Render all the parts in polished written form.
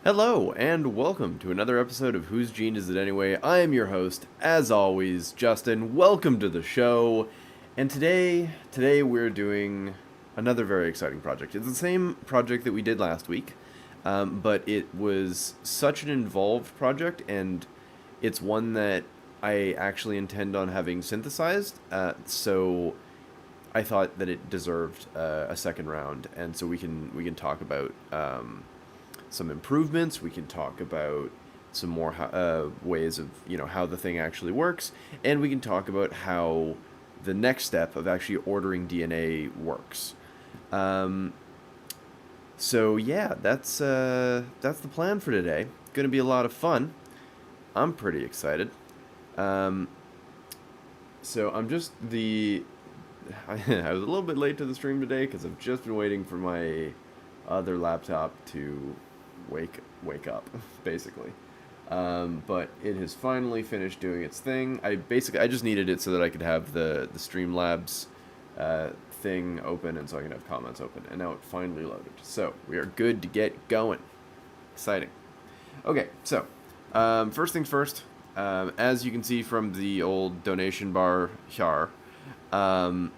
Hello, and welcome to another episode of Whose Gene Is It Anyway? I am your host, as always, Justin. Welcome to the show. And today we're doing another very exciting project. It's the same project that we did last week, but it was such an involved project, and it's one that I actually intend on having synthesized. So I thought that it deserved a second round, and so we can talk about some improvements. We can talk about some more ways of how the thing actually works, and we can talk about how the next step of actually ordering DNA works. Um, so yeah, that's the plan for today. Going to be a lot of fun. I'm pretty excited. Um, so I'm just the I was a little bit late to the stream today because I've just been waiting for my other laptop to wake up, basically. But it has finally finished doing its thing. I just needed it so that I could have the Streamlabs thing open, and so I can have comments open. And now it finally loaded. So we are good to get going. Exciting. Okay, so first things first. As you can see from the old donation bar here, um,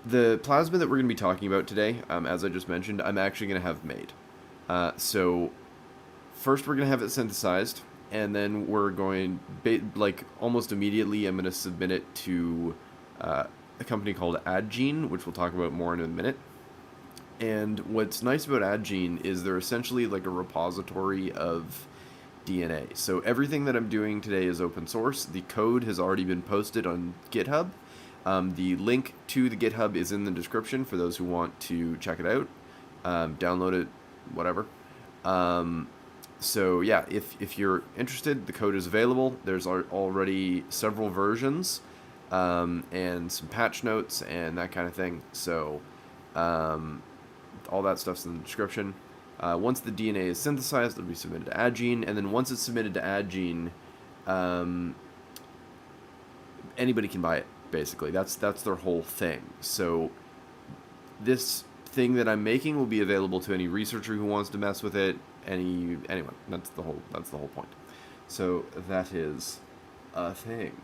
the plasma that we're going to be talking about today, as I just mentioned, I'm actually going to have made. So first we're going to have it synthesized, and then we're going, almost immediately, I'm going to submit it to a company called AdGene, which we'll talk about more in a minute. And what's nice about AdGene is they're essentially like a repository of DNA. So everything that I'm doing today is open source. The code has already been posted on GitHub. The link to the GitHub is in the description for those who want to check it out, download it, whatever. So yeah, if you're interested, the code is available. There's already several versions, and some patch notes and that kind of thing. So all that stuff's in the description. Once the DNA is synthesized, it'll be submitted to AdGene, and then once it's submitted to AdGene, anybody can buy it. Basically, that's their whole thing. So this thing that I'm making will be available to any researcher who wants to mess with it. Anyway, that's the whole point. So that is a thing.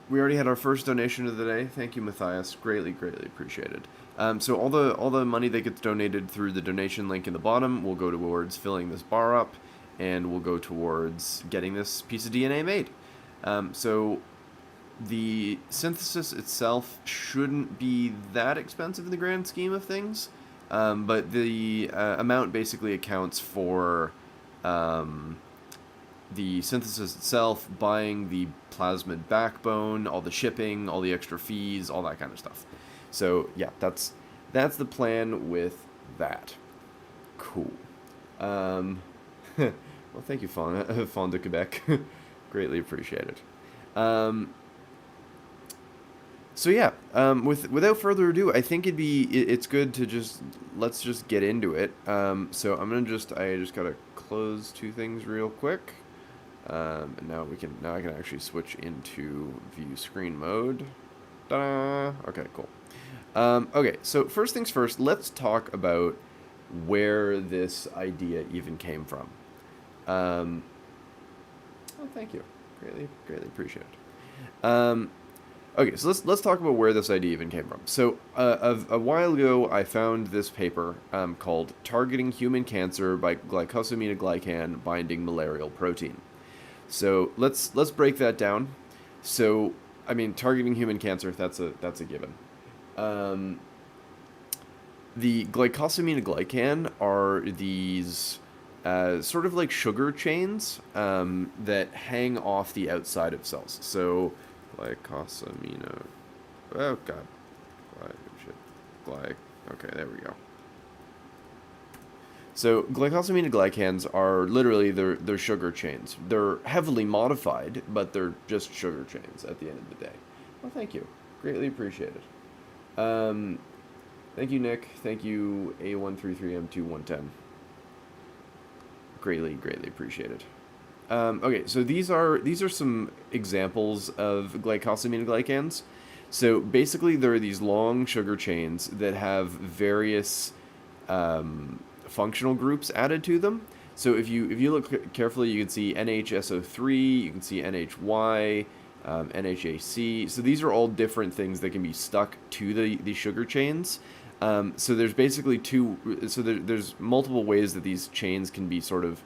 We already had our first donation of the day. Thank you, Matthias. Greatly appreciated. So all the money that gets donated through the donation link in the bottom will go towards filling this bar up, and will go towards getting this piece of DNA made. So the synthesis itself shouldn't be that expensive in the grand scheme of things, but the amount basically accounts for the synthesis itself, buying the plasmid backbone, all the shipping, all the extra fees, all that kind of stuff. So yeah, that's the plan with that. Cool. Well, thank you, Fawn de Quebec. Greatly appreciated. So yeah, without further ado, I think it's good to let's just get into it. So I just gotta close two things real quick. And now I can actually switch into view screen mode. Ta-da! Okay, cool. Okay, so first things first, let's talk about where this idea even came from. Oh, thank you. Greatly appreciate it. Okay, so let's talk about where this idea even came from. So a while ago, I found this paper called "Targeting Human Cancer by Glycosaminoglycan Binding Malarial Protein." So let's break that down. So I mean, targeting human cancer, that's a given. The glycosaminoglycan are these sort of like sugar chains that hang off the outside of cells. So glycosamino. Oh god. Okay, there we go. So glycosaminoglycans are literally they're sugar chains. They're heavily modified, but they're just sugar chains at the end of the day. Well, thank you. Greatly appreciate it. Thank you, Nick. Thank you, A133M2110. Greatly appreciate it. Okay, so these are some examples of glycosaminoglycans. So basically, there are these long sugar chains that have various functional groups added to them. So if you look carefully, you can see NHSO3, you can see NHY, NHAC. So these are all different things that can be stuck to the sugar chains. So there's basically there's multiple ways that these chains can be sort of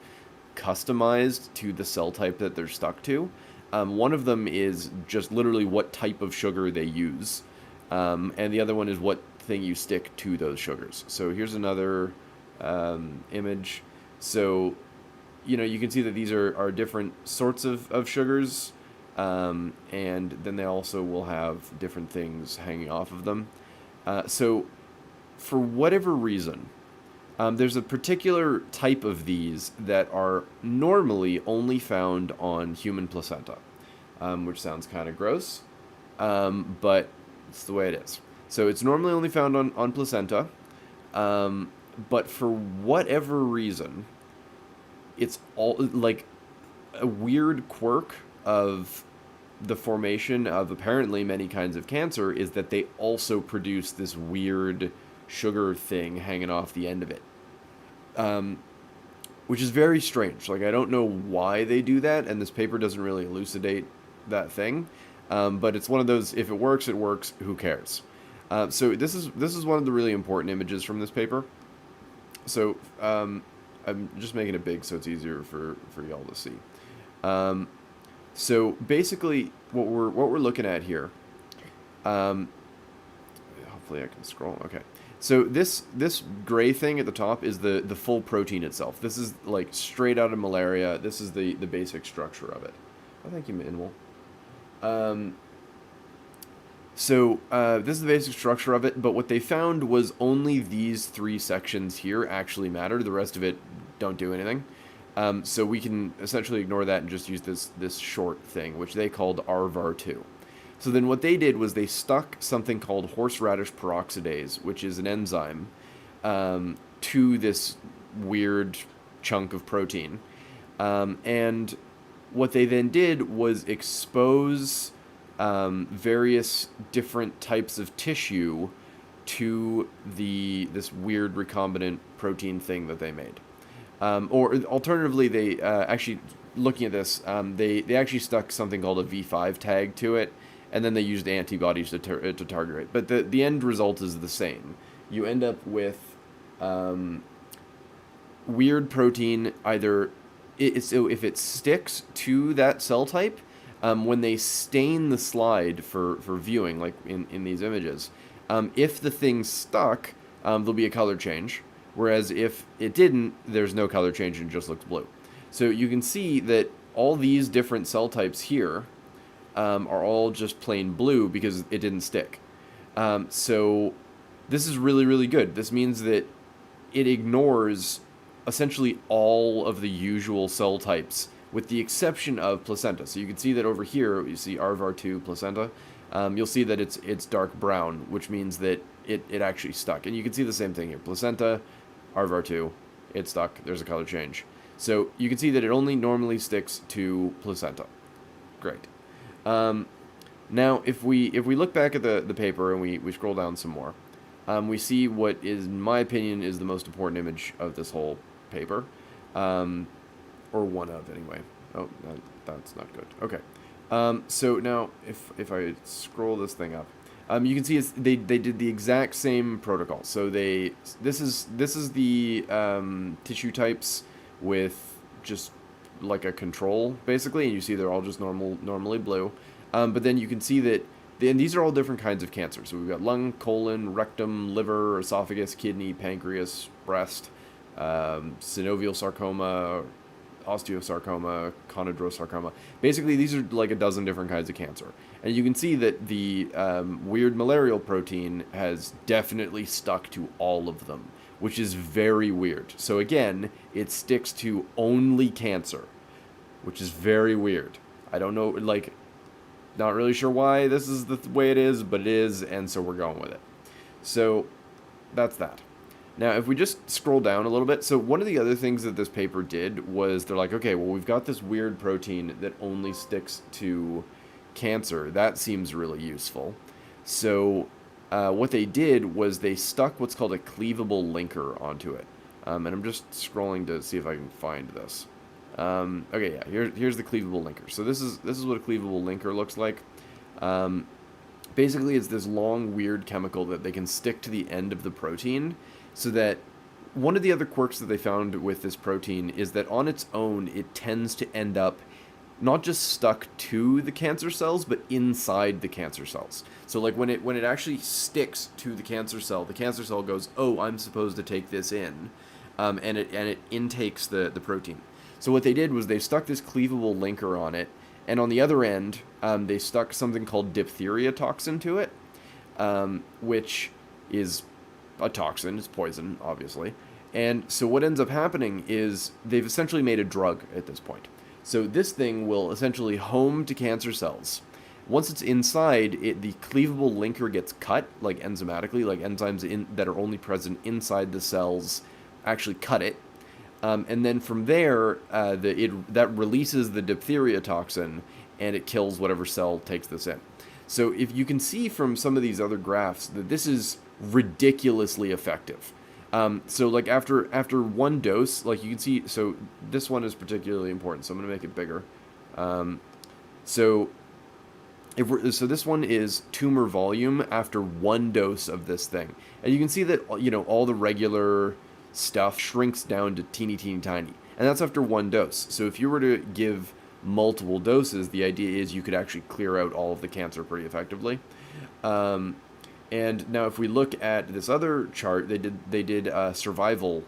customized to the cell type that they're stuck to. One of them is just literally what type of sugar they use, and the other one is what thing you stick to those sugars. So here's another image. So, you can see that these are different sorts of sugars, and then they also will have different things hanging off of them. So, for whatever reason, there's a particular type of these that are normally only found on human placenta, which sounds kind of gross, but it's the way it is. So it's normally only found on placenta, but for whatever reason, it's all like a weird quirk of the formation of apparently many kinds of cancer is that they also produce this weird sugar thing hanging off the end of it, which is very strange. Like, I don't know why they do that, and this paper doesn't really elucidate that thing, but it's one of those, if it works, it works, who cares? So this is one of the really important images from this paper. So I'm just making it big so it's easier for y'all to see. So basically, what we're looking at here. Hopefully, I can scroll. Okay. So this gray thing at the top is the full protein itself. This is like straight out of Malaria. This is the basic structure of it. Oh, thank you, Minimal. So this is the basic structure of it, but what they found was only these three sections here actually matter. The rest of it don't do anything. So we can essentially ignore that and just use this short thing, which they called RVAR2. So then what they did was they stuck something called horseradish peroxidase, which is an enzyme, to this weird chunk of protein. And what they then did was expose various different types of tissue to this weird recombinant protein thing that they made. Or alternatively, they actually, looking at this, they actually stuck something called a V5 tag to it, and then they used antibodies to target it. But the end result is the same. You end up with weird protein, either so if it sticks to that cell type, when they stain the slide for viewing, like in these images, if the thing stuck, there'll be a color change. Whereas if it didn't, there's no color change and it just looks blue. So you can see that all these different cell types here are all just plain blue because it didn't stick. So this is really, really good. This means that it ignores essentially all of the usual cell types with the exception of placenta. So you can see that over here, you see RVAR2 placenta. You'll see that it's dark brown, which means that it actually stuck. And you can see the same thing here. Placenta, RVAR2, it stuck. There's a color change. So you can see that it only normally sticks to placenta. Great. Now, if we look back at the paper and we scroll down some more, we see what is, in my opinion, is the most important image of this whole paper. Or one of, anyway. Oh, that's not good. Okay. So now, if I scroll this thing up, you can see they did the exact same protocol. So this is the tissue types with just like a control, basically, and you see they're all just normally blue. But then you can see that, and these are all different kinds of cancer. So we've got lung, colon, rectum, liver, esophagus, kidney, pancreas, breast, synovial sarcoma, osteosarcoma, chondrosarcoma. Basically, these are like a dozen different kinds of cancer. And you can see that the weird malarial protein has definitely stuck to all of them, which is very weird. So again, it sticks to only cancer, which is very weird. I don't know, like, not really sure why this is the way it is, but it is, and so we're going with it. So that's that. Now, if we just scroll down a little bit, so one of the other things that this paper did was they're like, okay, well, we've got this weird protein that only sticks to cancer. That seems really useful. So what they did was they stuck what's called a cleavable linker onto it. And I'm just scrolling to see if I can find this. Okay, yeah, here's the cleavable linker. So this is what a cleavable linker looks like. Basically, it's this long, weird chemical that they can stick to the end of the protein, so that one of the other quirks that they found with this protein is that on its own, it tends to end up not just stuck to the cancer cells, but inside the cancer cells. So like when it actually sticks to the cancer cell goes, oh, I'm supposed to take this in, and it intakes the protein. So what they did was they stuck this cleavable linker on it, and on the other end, they stuck something called diphtheria toxin to it, which is a toxin. It's poison, obviously. And so what ends up happening is they've essentially made a drug at this point. So this thing will essentially home to cancer cells. Once it's inside, the cleavable linker gets cut, like enzymatically, like enzymes that are only present inside the cells actually cut it. And then from there, that releases the diphtheria toxin, and it kills whatever cell takes this in. So if you can see from some of these other graphs that this is ridiculously effective. So like after one dose, like you can see, so this one is particularly important, so I'm going to make it bigger. So this one is tumor volume after one dose of this thing. And you can see that, all the regular stuff shrinks down to teeny tiny. And that's after one dose. So if you were to give multiple doses, the idea is you could actually clear out all of the cancer pretty effectively. And now if we look at this other chart, they did a survival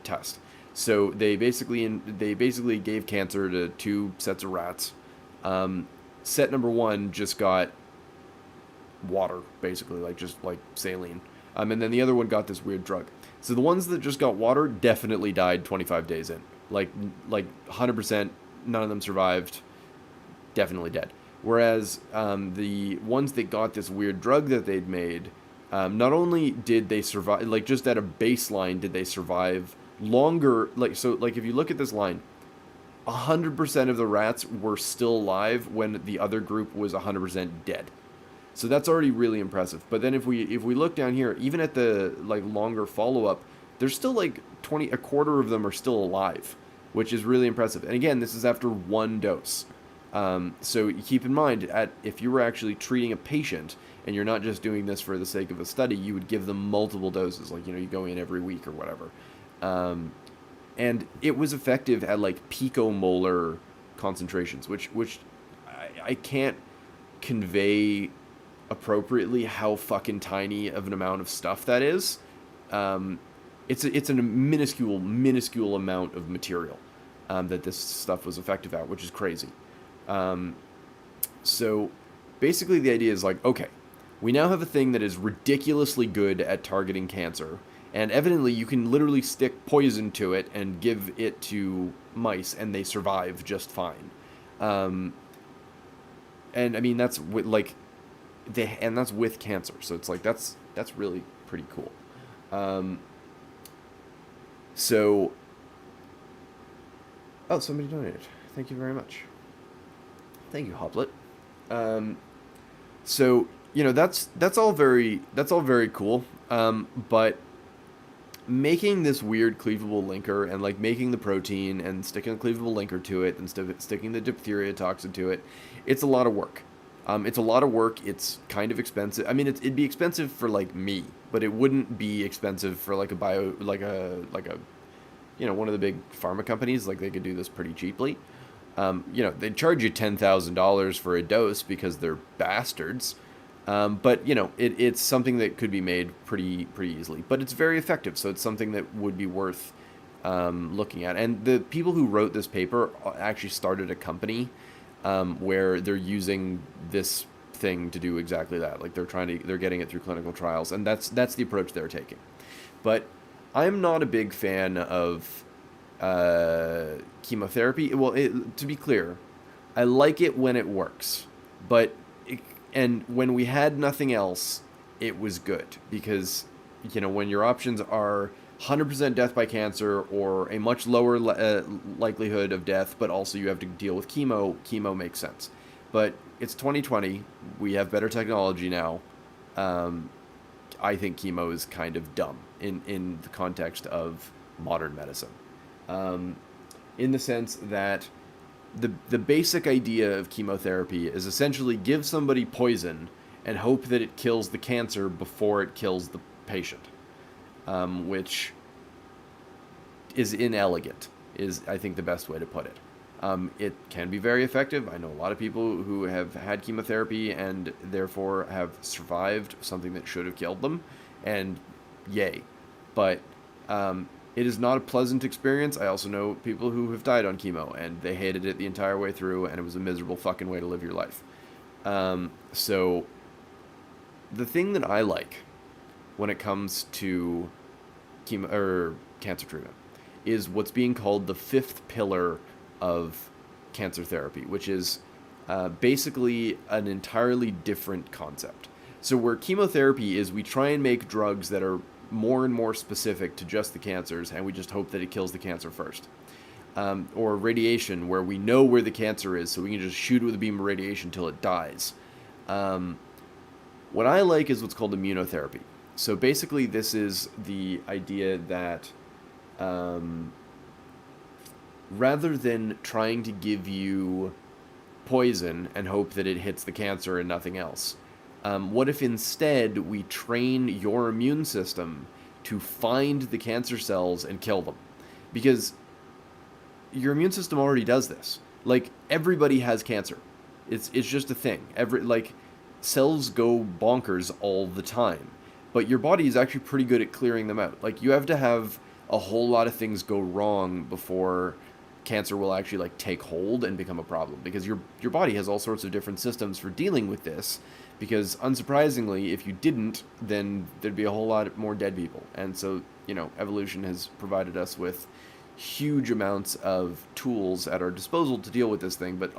test. So they basically gave cancer to 2 sets of rats. Set number 1 just got water, basically, like saline. And then the other one got this weird drug. So the ones that just got water definitely died 25 days in. Like 100%, none of them survived, definitely dead. Whereas the ones that got this weird drug that they'd made, not only did they survive, like just at a baseline did they survive longer, like if you look at this line, 100% of the rats were still alive when the other group was 100% dead. So that's already really impressive. But then if we look down here, even at the longer follow-up, there's still a quarter of them are still alive, which is really impressive. And again, this is after one dose. So keep in mind, if you were actually treating a patient and you're not just doing this for the sake of a study, you would give them multiple doses, you go in every week or whatever. And it was effective at picomolar concentrations, which I can't convey appropriately how fucking tiny of an amount of stuff that is. It's a minuscule amount of material that this stuff was effective at, which is crazy. So basically the idea is okay, we now have a thing that is ridiculously good at targeting cancer, and evidently you can literally stick poison to it and give it to mice and they survive just fine. And I mean, that's with that's with cancer. So it's that's really pretty cool. Oh, somebody donated. Thank you very much. Thank you, Hoplet. So that's all very cool. But making this weird cleavable linker and like making the protein and sticking a cleavable linker to it and sticking the diphtheria toxin to it, it's a lot of work. It's a lot of work. It's kind of expensive. I mean, it'd be expensive for like me, but it wouldn't be expensive for like a one of the big pharma companies. Like they could do this pretty cheaply. They'd charge you $10,000 for a dose because they're bastards. But it's something that could be made pretty easily. But it's very effective, so it's something that would be worth looking at. And the people who wrote this paper actually started a company where they're using this thing to do exactly that. Like they're getting it through clinical trials, and that's the approach they're taking. But I'm not a big fan of chemotherapy. Well, to be clear, I like it when it works, and when we had nothing else, it was good because when your options are 100% death by cancer or a much lower likelihood of death, but also you have to deal with chemo makes sense. But it's 2020. We have better technology now. I think chemo is kind of dumb in the context of modern medicine. In the sense that the basic idea of chemotherapy is essentially give somebody poison and hope that it kills the cancer before it kills the patient, which is inelegant, is I think the best way to put it. It can be very effective. I know a lot of people who have had chemotherapy and therefore have survived something that should have killed them, and yay. But it is not a pleasant experience. I also know people who have died on chemo, and they hated it the entire way through, and it was a miserable fucking way to live your life. So the thing that I like when it comes to chemo or cancer treatment is what's being called the fifth pillar of cancer therapy, which is basically an entirely different concept. So where chemotherapy is, we try and make drugs that are more and more specific to just the cancers, and we just hope that it kills the cancer first. Or radiation, where we know where the cancer is, so we can just shoot it with a beam of radiation until it dies. What I like is what's called immunotherapy. So basically, this is the idea that rather than trying to give you poison and hope that it hits the cancer and nothing else, what if instead we train your immune system to find the cancer cells and kill them? Because your immune system already does this. Like, everybody has cancer. It's just a thing. Cells go bonkers all the time. But your body is actually pretty good at clearing them out. Like, you have to have a whole lot of things go wrong before cancer will actually take hold and become a problem, because your body has all sorts of different systems for dealing with this, because unsurprisingly, if you didn't, then there'd be a whole lot more dead people. And so, evolution has provided us with huge amounts of tools at our disposal to deal with this thing, but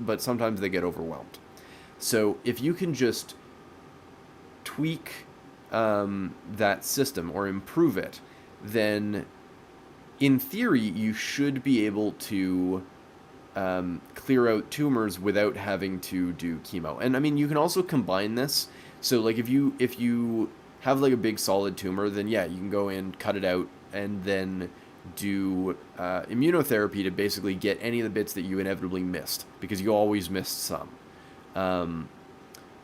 but sometimes they get overwhelmed. So if you can just tweak that system or improve it, then in theory, you should be able to clear out tumors without having to do chemo. And I mean, you can also combine this. So if you have a big solid tumor, then yeah, you can go in, cut it out, and then do immunotherapy to basically get any of the bits that you inevitably missed, because you always missed some.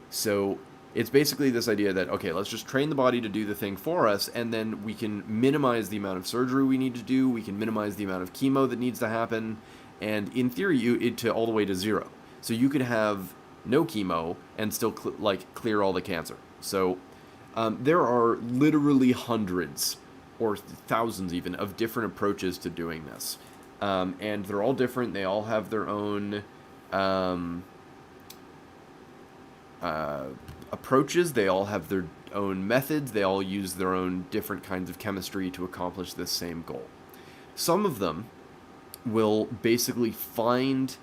So it's basically this idea that, okay, let's just train the body to do the thing for us, and then we can minimize the amount of surgery we need to do, we can minimize the amount of chemo that needs to happen, and in theory, to all the way to zero. So you could have no chemo and still clear all the cancer. So there are literally hundreds or thousands even of different approaches to doing this. And they're all different. They all have their own approaches. They all have their own methods. They all use their own different kinds of chemistry to accomplish this same goal. Some of them will basically find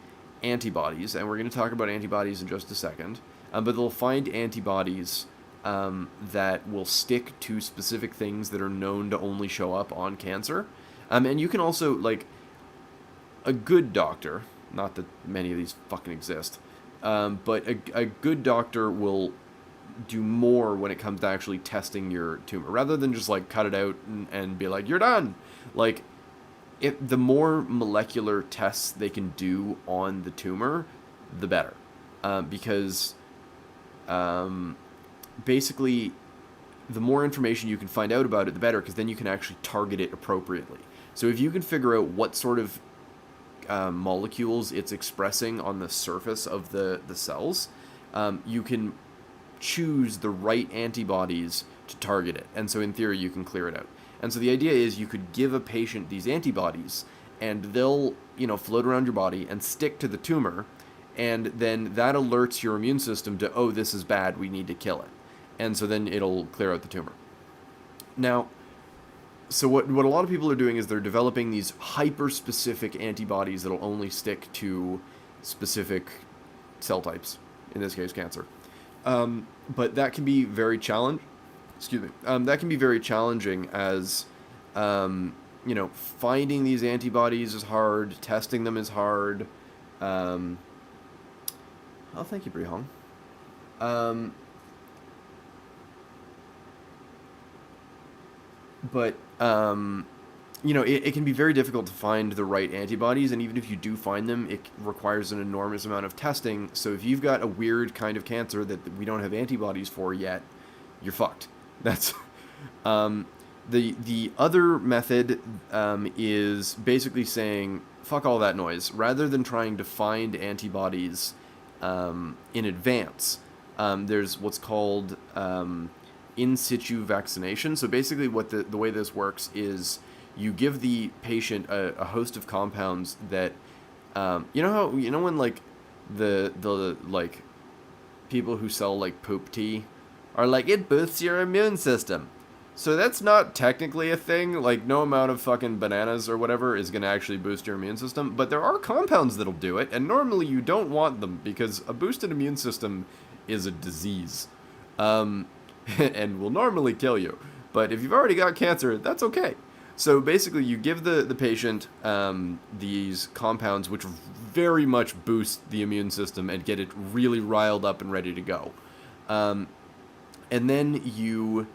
antibodies, and we're going to talk about antibodies in just a second, but they'll find antibodies that will stick to specific things that are known to only show up on cancer. And you can also, a good doctor, not that many of these fucking exist, but a good doctor will do more when it comes to actually testing your tumor, rather than just cut it out and be like, you're done. The more molecular tests they can do on the tumor, the better, because basically the more information you can find out about it, the better, because then you can actually target it appropriately. So if you can figure out what sort of molecules it's expressing on the surface of the cells, you can choose the right antibodies to target it. And so in theory, you can clear it out. And so the idea is you could give a patient these antibodies, and they'll, float around your body and stick to the tumor, and then that alerts your immune system to, oh, this is bad, we need to kill it. And so then it'll clear out the tumor. Now, so what a lot of people are doing is they're developing these hyper-specific antibodies that'll only stick to specific cell types, in this case, cancer. But that can be very challenging. That can be very challenging, as, finding these antibodies is hard, testing them is hard. Oh, thank you, Brihong. but it can be very difficult to find the right antibodies, and even if you do find them, it requires an enormous amount of testing. So if you've got a weird kind of cancer that we don't have antibodies for yet, you're fucked. That's the other method is basically saying fuck all that noise. Rather than trying to find antibodies in advance, there's what's called in situ vaccination. So basically, what the way this works is you give the patient a host of compounds that when like the like people who sell like poop tea are like, it boosts your immune system. So that's not technically a thing. Like, no amount of fucking bananas or whatever is going to actually boost your immune system. But there are compounds that'll do it, and normally you don't want them because a boosted immune system is a disease, and will normally kill you. But if you've already got cancer, that's okay. So basically, you give the patient these compounds which very much boost the immune system and get it really riled up and ready to go. And then you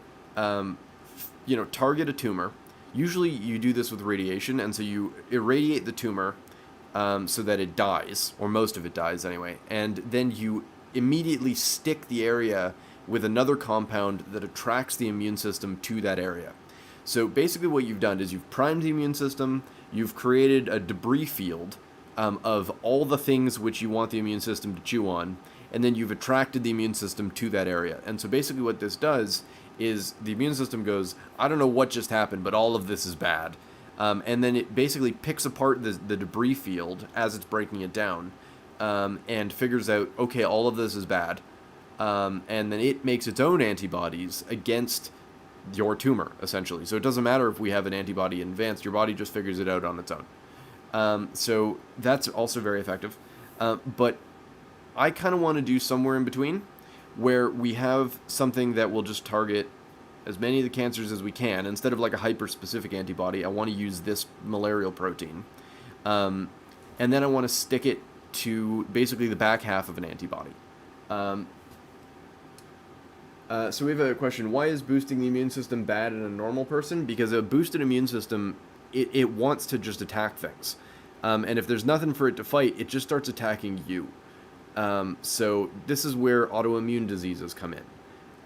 target a tumor. Usually you do this with radiation, and so you irradiate the tumor so that it dies, or most of it dies anyway, and then you immediately stick the area with another compound that attracts the immune system to that area. So basically what you've done is you've primed the immune system, you've created a debris field of all the things which you want the immune system to chew on, and then you've attracted the immune system to that area. And so basically what this does is the immune system goes, I don't know what just happened, but all of this is bad. And then it basically picks apart the debris field as it's breaking it down, and figures out, okay, all of this is bad. And then it makes its own antibodies against your tumor, essentially. So it doesn't matter if we have an antibody in advance, your body just figures it out on its own. So that's also very effective. But I kind of want to do somewhere in between, where we have something that will just target as many of the cancers as we can. Instead of like a hyper-specific antibody, I want to use this malarial protein. And then I want to stick it to basically the back half of an antibody. So we have a question. Why is boosting the immune system bad in a normal person? Because a boosted immune system, it wants to just attack things. And if there's nothing for it to fight, it just starts attacking you. So this is where autoimmune diseases come in.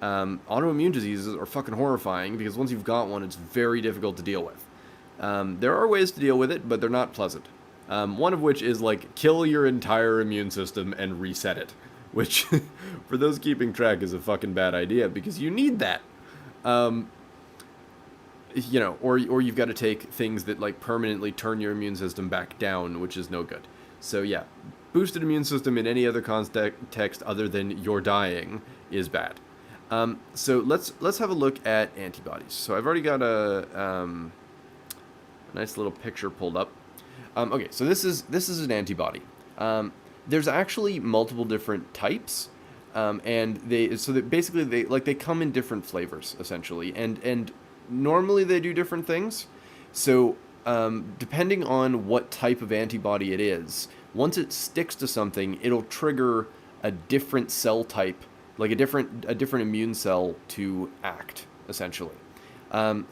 Autoimmune diseases are fucking horrifying because once you've got one, it's very difficult to deal with. There are ways to deal with it, but they're not pleasant. One of which is like kill your entire immune system and reset it, which for those keeping track is a fucking bad idea because you need that. Or you've got to take things that like permanently turn your immune system back down, which is no good. So yeah, boosted immune system in any other context other than you're dying is bad. So let's have a look at antibodies. So I've already got a nice little picture pulled up. Okay, so this is an antibody. There's actually multiple different types, and they come in different flavors essentially, and normally they do different things. So depending on what type of antibody it is, once it sticks to something, it'll trigger a different cell type, like a different immune cell to act, essentially. Like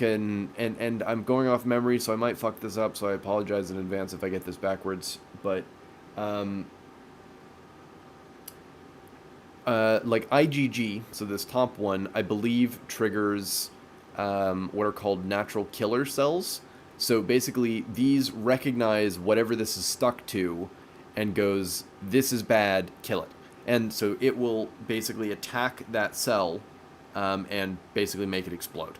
and I'm going off memory, so I might fuck this up, so I apologize in advance if I get this backwards, but like IgG, so this top one, I believe triggers what are called natural killer cells. So basically, these recognize whatever this is stuck to and goes, this is bad, kill it. And so it will basically attack that cell and basically make it explode.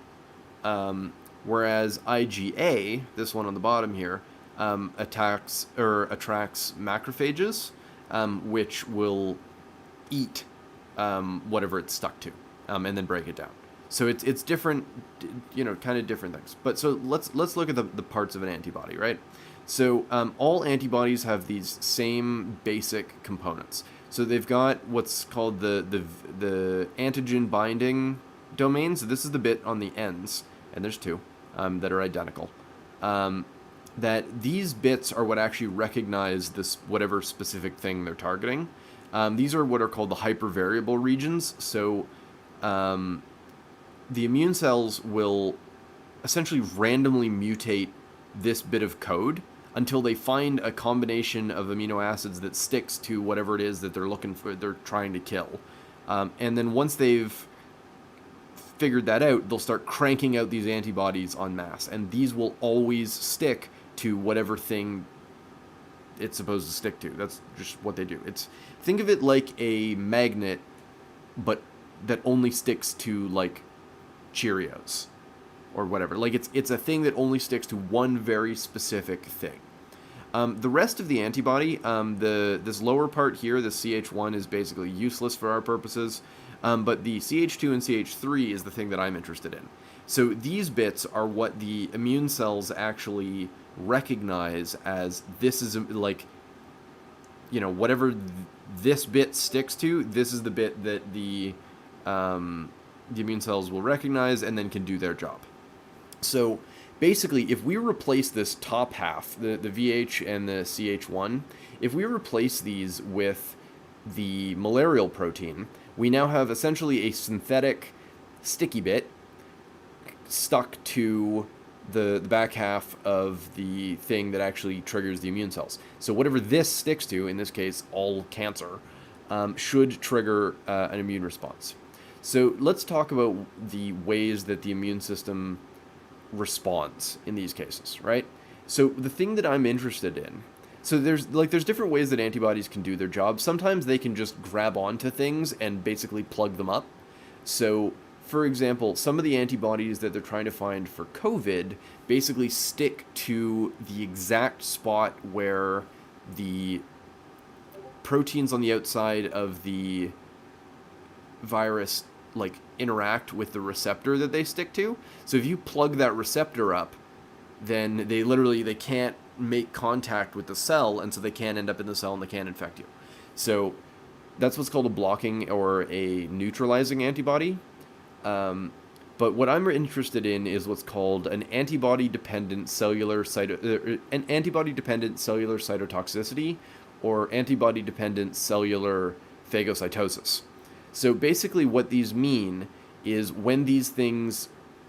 Whereas IgA, this one on the bottom here, attracts macrophages, which will eat whatever it's stuck to, and then break it down. So it's different, kind of different things. But so let's look at the parts of an antibody, right? So all antibodies have these same basic components. So they've got what's called the antigen binding domain. So this is the bit on the ends, and there's two that are identical. That these bits are what actually recognize this whatever specific thing they're targeting. These are what are called the hypervariable regions. So the immune cells will essentially randomly mutate this bit of code until they find a combination of amino acids that sticks to whatever it is that they're trying to kill. And then once they've figured that out, they'll start cranking out these antibodies en masse, and these will always stick to whatever thing it's supposed to stick to. That's just what they do. Think of it like a magnet, but that only sticks to like Cheerios or whatever. Like it's a thing that only sticks to one very specific thing. The rest of the antibody, this lower part here, the CH1, is basically useless for our purposes. But the CH2 and CH3 is the thing that I'm interested in. So these bits are what the immune cells actually recognize as this is like, whatever this bit sticks to, this is the bit that the immune cells will recognize and then can do their job. So basically, if we replace this top half, the VH and the CH1, if we replace these with the malarial protein, we now have essentially a synthetic sticky bit stuck to the back half of the thing that actually triggers the immune cells. So whatever this sticks to, in this case, all cancer, should trigger an immune response. So let's talk about the ways that the immune system responds in these cases, right? So the thing that I'm interested in, so there's different ways that antibodies can do their job. Sometimes they can just grab onto things and basically plug them up. So, for example, some of the antibodies that they're trying to find for COVID basically stick to the exact spot where the proteins on the outside of the virus interact with the receptor that they stick to. So if you plug that receptor up, then they can't make contact with the cell, and so they can't end up in the cell and they can't infect you. So that's what's called a blocking or a neutralizing antibody. But what I'm interested in is what's called an antibody-dependent cellular cytotoxicity or antibody-dependent cellular phagocytosis. So basically what these mean is when these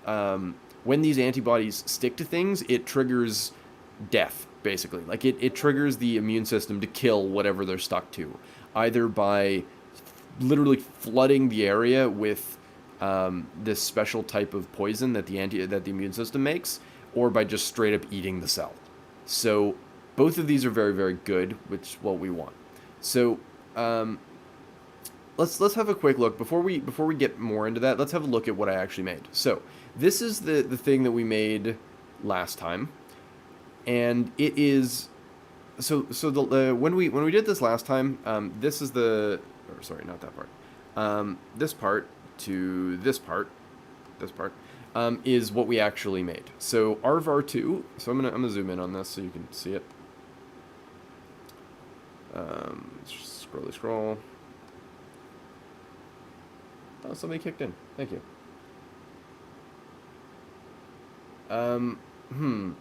antibodies stick to things, it triggers death, basically. Like it triggers the immune system to kill whatever they're stuck to, either by literally flooding the area with this special type of poison that the immune system makes, or by just straight up eating the cell. So both of these are very, very good, which is what we want. So let's have a quick look before we get more into that. Let's have a look at what I actually made. So this is the thing that we made last time, and it is when we did this last time, this is not that part. This part to this part is what we actually made. So ARVAR2. So I'm gonna zoom in on this so you can see it. Scroll. Oh, somebody kicked in. Thank you.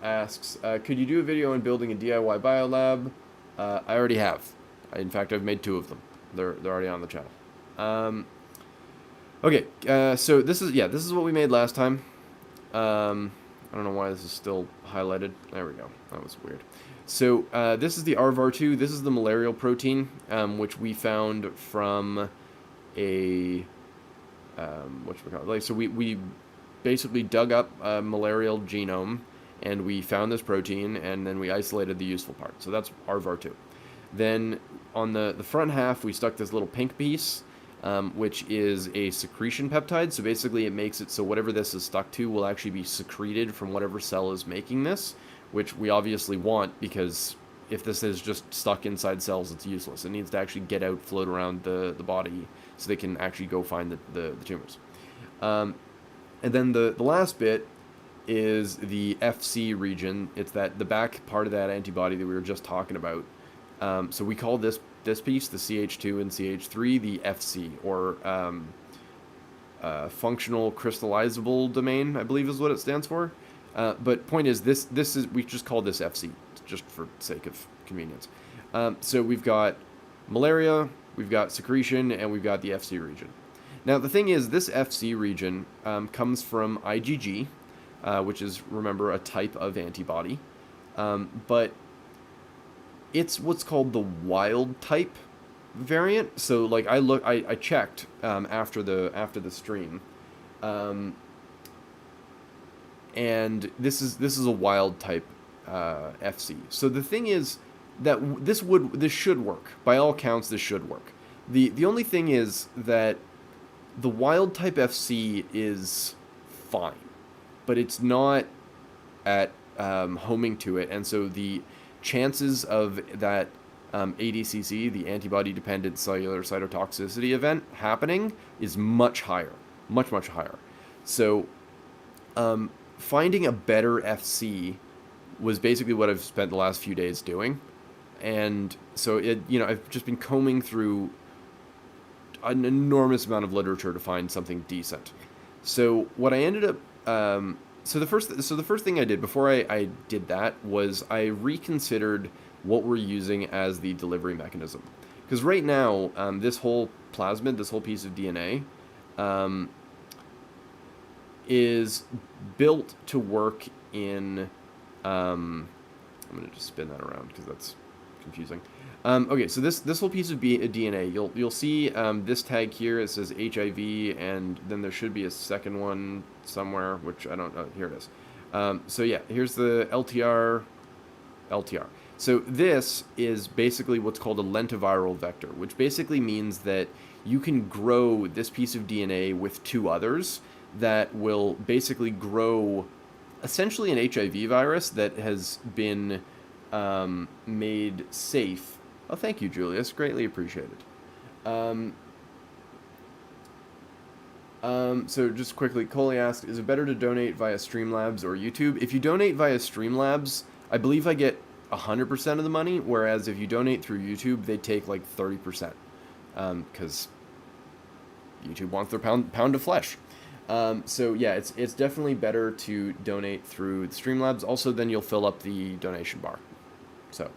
Asks, could you do a video on building a DIY biolab? I already have. In fact, I've made 2 of them. They're already on the channel. Okay, so this is what we made last time. I don't know why this is still highlighted. There we go. That was weird. So this is the ARVAR2. This is the malarial protein, which we found from a so we basically dug up a malarial genome, and we found this protein, and then we isolated the useful part. So that's ARVAR2. Then on the front half, we stuck this little pink piece, which is a secretion peptide. So basically it makes it so whatever this is stuck to will actually be secreted from whatever cell is making this, which we obviously want, because if this is just stuck inside cells, it's useless. It needs to actually get out, float around the body, so they can actually go find the tumors. And then the last bit is the FC region. It's the back part of that antibody that we were just talking about. So we call this piece, the CH2 and CH3, the FC, or functional crystallizable domain, I believe is what it stands for. But point is, we just call this FC, just for sake of convenience. So we've got malaria, we've got secretion, and we've got the FC region. Now, the thing is, this FC region comes from IgG, which is, remember, a type of antibody. But it's what's called the wild type variant. So, like, I checked after the stream, and this is a wild type FC. So the thing is that this should work. By all counts, this should work. The only thing is that the wild type FC is fine, but it's not at homing to it, and so the chances of that ADCC, the antibody-dependent cellular cytotoxicity event, happening is much higher, much higher. So finding a better FC was basically what I've spent the last few days doing, and so I've just been combing through an enormous amount of literature to find something decent. So what I ended up so the first thing I did before I did that was I reconsidered what we're using as the delivery mechanism, because right now this whole plasmid, this whole piece of DNA, is built to work in I'm gonna just spin that around because that's confusing. Okay, so this whole piece of DNA, you'll see this tag here. It says HIV, and then there should be a second one somewhere, which I don't know. Here it is. So yeah, here's the LTR. So this is basically what's called a lentiviral vector, which basically means that you can grow this piece of DNA with two others that will basically grow essentially an HIV virus that has been made safe. Oh, thank you, Julius. Greatly appreciated. So just quickly, Coley asked, is it better to donate via Streamlabs or YouTube? If you donate via Streamlabs, I believe I get 100% of the money, whereas if you donate through YouTube, they take like 30%, because YouTube wants their pound of flesh. So yeah, it's definitely better to donate through the Streamlabs. Also, then you'll fill up the donation bar. So,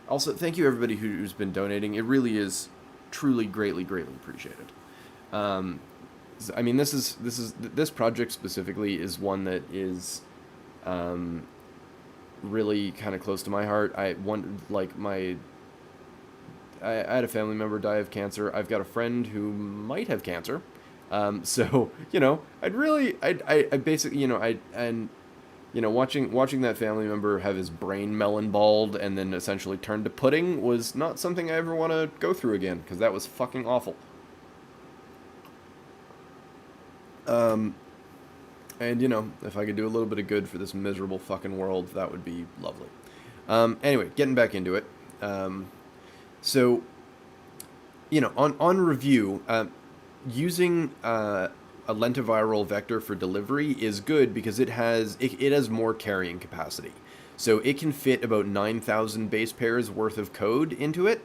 also, thank you everybody who's been donating. It really is truly greatly appreciated. I mean, this project specifically is one that is really kind of close to my heart. I had a family member die of cancer. I've got a friend who might have cancer. So, I basically, watching that family member have his brain melon balled and then essentially turned to pudding was not something I ever want to go through again, because that was fucking awful. And if I could do a little bit of good for this miserable fucking world, that would be lovely. Anyway, getting back into it. So, on review, using a lentiviral vector for delivery is good because it has more carrying capacity. So it can fit about 9,000 base pairs worth of code into it.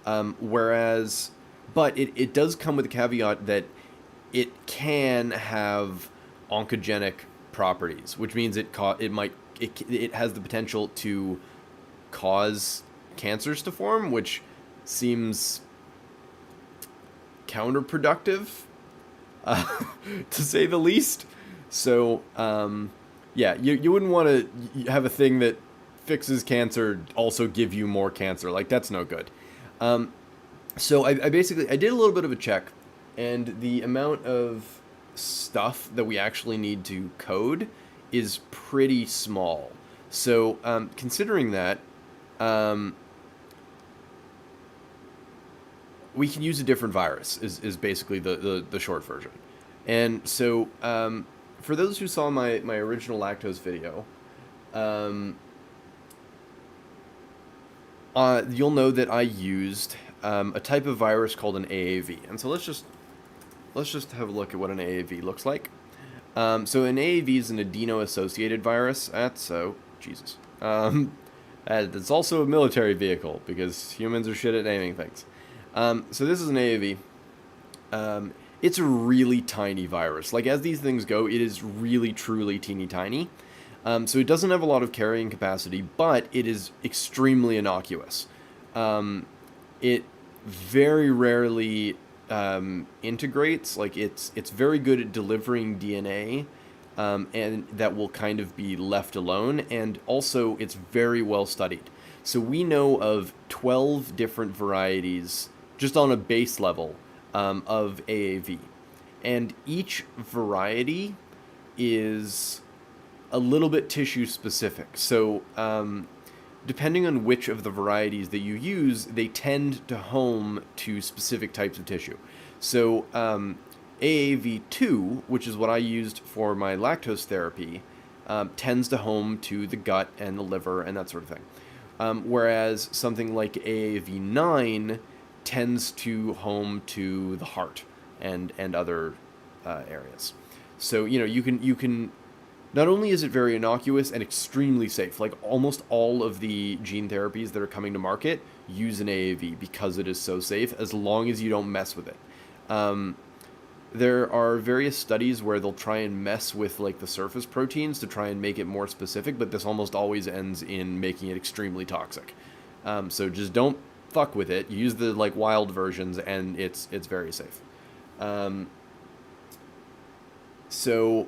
But it does come with a caveat that it can have oncogenic properties, which means it has the potential to cause cancers to form, which seems counterproductive, to say the least. So, yeah, you wouldn't want to have a thing that fixes cancer also give you more cancer. Like, that's no good. So I did a little bit of a check, and the amount of stuff that we actually need to code is pretty small. So, considering that, we can use a different virus is basically the short version. And so, for those who saw my original lactose video, you'll know that I used a type of virus called an AAV. And so let's just have a look at what an AAV looks like. So an AAV is an adeno-associated virus. Jesus. It's also a military vehicle because humans are shit at naming things. So this is an AAV. It's a really tiny virus. Like, as these things go, it is really, truly teeny tiny. So it doesn't have a lot of carrying capacity, but it is extremely innocuous. It very rarely integrates. Like it's very good at delivering DNA, and that will kind of be left alone. And also, it's very well studied. So we know of 12 different varieties just on a base level of AAV, and each variety is a little bit tissue specific. So depending on which of the varieties that you use, they tend to home to specific types of tissue. So AAV2, which is what I used for my lactose therapy, tends to home to the gut and the liver and that sort of thing. Whereas something like AAV9 tends to home to the heart and other areas. So you can not only is it very innocuous and extremely safe, like almost all of the gene therapies that are coming to market use an AAV because it is so safe, as long as you don't mess with it. There are various studies where they'll try and mess with like the surface proteins to try and make it more specific, but this almost always ends in making it extremely toxic. So just don't fuck with it. Use the like wild versions, and it's very safe. So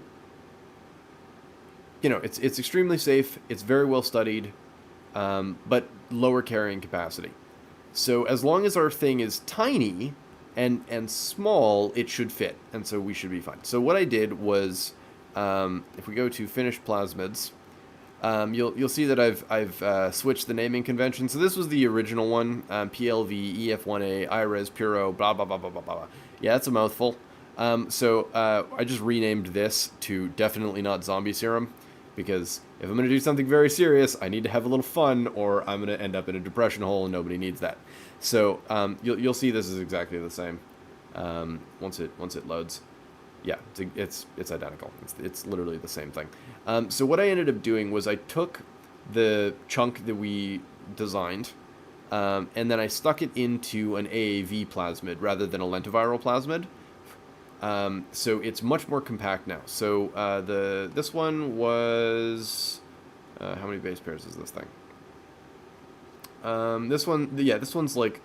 it's extremely safe. It's very well studied, but lower carrying capacity. So as long as our thing is tiny and small, it should fit, and so we should be fine. So what I did was, if we go to finished plasmids, you'll see that I've switched the naming convention. So this was the original one, PLV, EF1A, IRES, Puro, blah blah blah blah blah blah. Yeah, that's a mouthful. So I just renamed this to Definitely Not Zombie Serum, because if I'm going to do something very serious, I need to have a little fun, or I'm going to end up in a depression hole, and nobody needs that. So you'll see this is exactly the same once it loads. Yeah, it's identical. It's literally the same thing. So what I ended up doing was I took the chunk that we designed, and then I stuck it into an AAV plasmid rather than a lentiviral plasmid. So it's much more compact now. So this one was how many base pairs is this thing? This one's like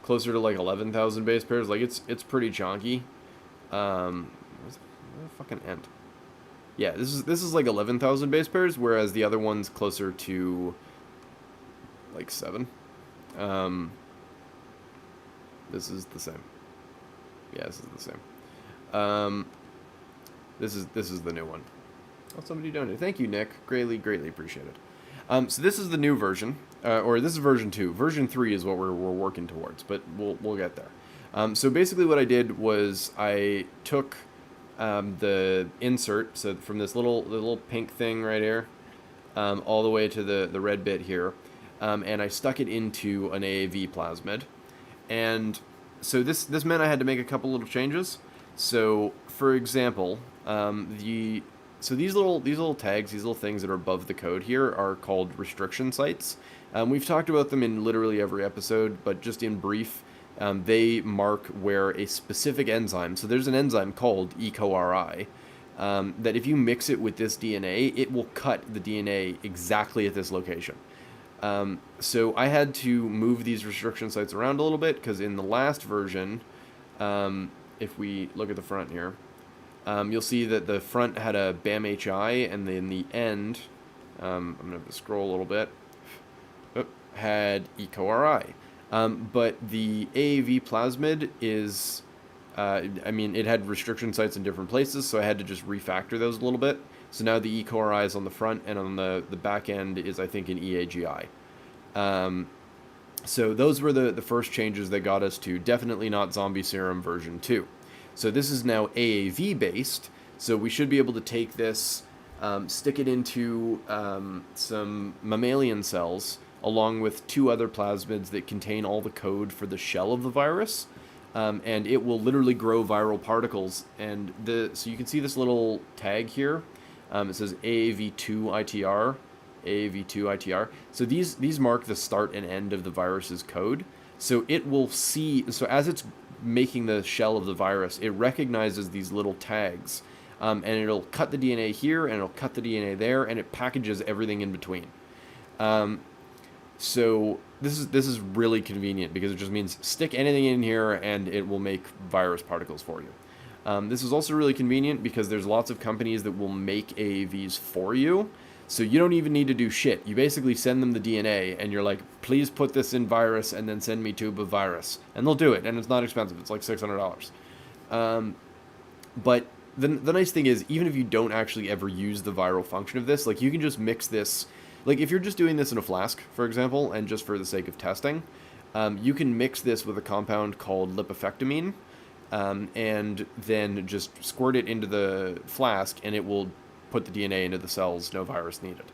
closer to like 11,000 base pairs. Like it's pretty chunky. Where's the fucking end? Yeah, this is like 11,000 base pairs, whereas the other one's closer to like 7. This is the same. Yeah, this is the same. This is the new one. Oh, somebody donated. Thank you, Nick. Greatly appreciate it. So this is the new version, or this is version 2. Version 3 is what we're working towards, but we'll get there. So basically, what I did was I took the insert, so from this little pink thing right here, all the way to the red bit here, and I stuck it into an AAV plasmid, and so this meant I had to make a couple little changes. So, for example, these little tags, these little things that are above the code here, are called restriction sites. We've talked about them in literally every episode, but just in brief, they mark where a specific enzyme, so there's an enzyme called EcoRI, that if you mix it with this DNA, it will cut the DNA exactly at this location. So I had to move these restriction sites around a little bit, because in the last version, if we look at the front here, you'll see that the front had a BAM-HI, and then the end, I'm going to have to scroll a little bit, had EcoRI. But the AAV plasmid is, it had restriction sites in different places, so I had to just refactor those a little bit. So now the EcoRI is on the front, and on the back end is, I think, an EAGI. So those were the first changes that got us to Definitely Not Zombie Serum version 2. So this is now AAV based, so we should be able to take this, stick it into some mammalian cells, along with 2 other plasmids that contain all the code for the shell of the virus, and it will literally grow viral particles. And so you can see this little tag here. It says AAV2ITR, AAV2ITR. So these mark the start and end of the virus's code. So it will see, so as it's making the shell of the virus, it recognizes these little tags, and it'll cut the DNA here, and it'll cut the DNA there, and it packages everything in between. So this is really convenient because it just means stick anything in here and it will make virus particles for you. This is also really convenient because there's lots of companies that will make AAVs for you, so you don't even need to do shit. You basically send them the DNA and you're like, please put this in virus and then send me a tube of virus, and they'll do it, and it's not expensive. It's like $600. But the nice thing is, even if you don't actually ever use the viral function of this, like you can just mix this. Like if you're just doing this in a flask, for example, and just for the sake of testing, you can mix this with a compound called lipofectamine, and then just squirt it into the flask, and it will put the DNA into the cells, no virus needed.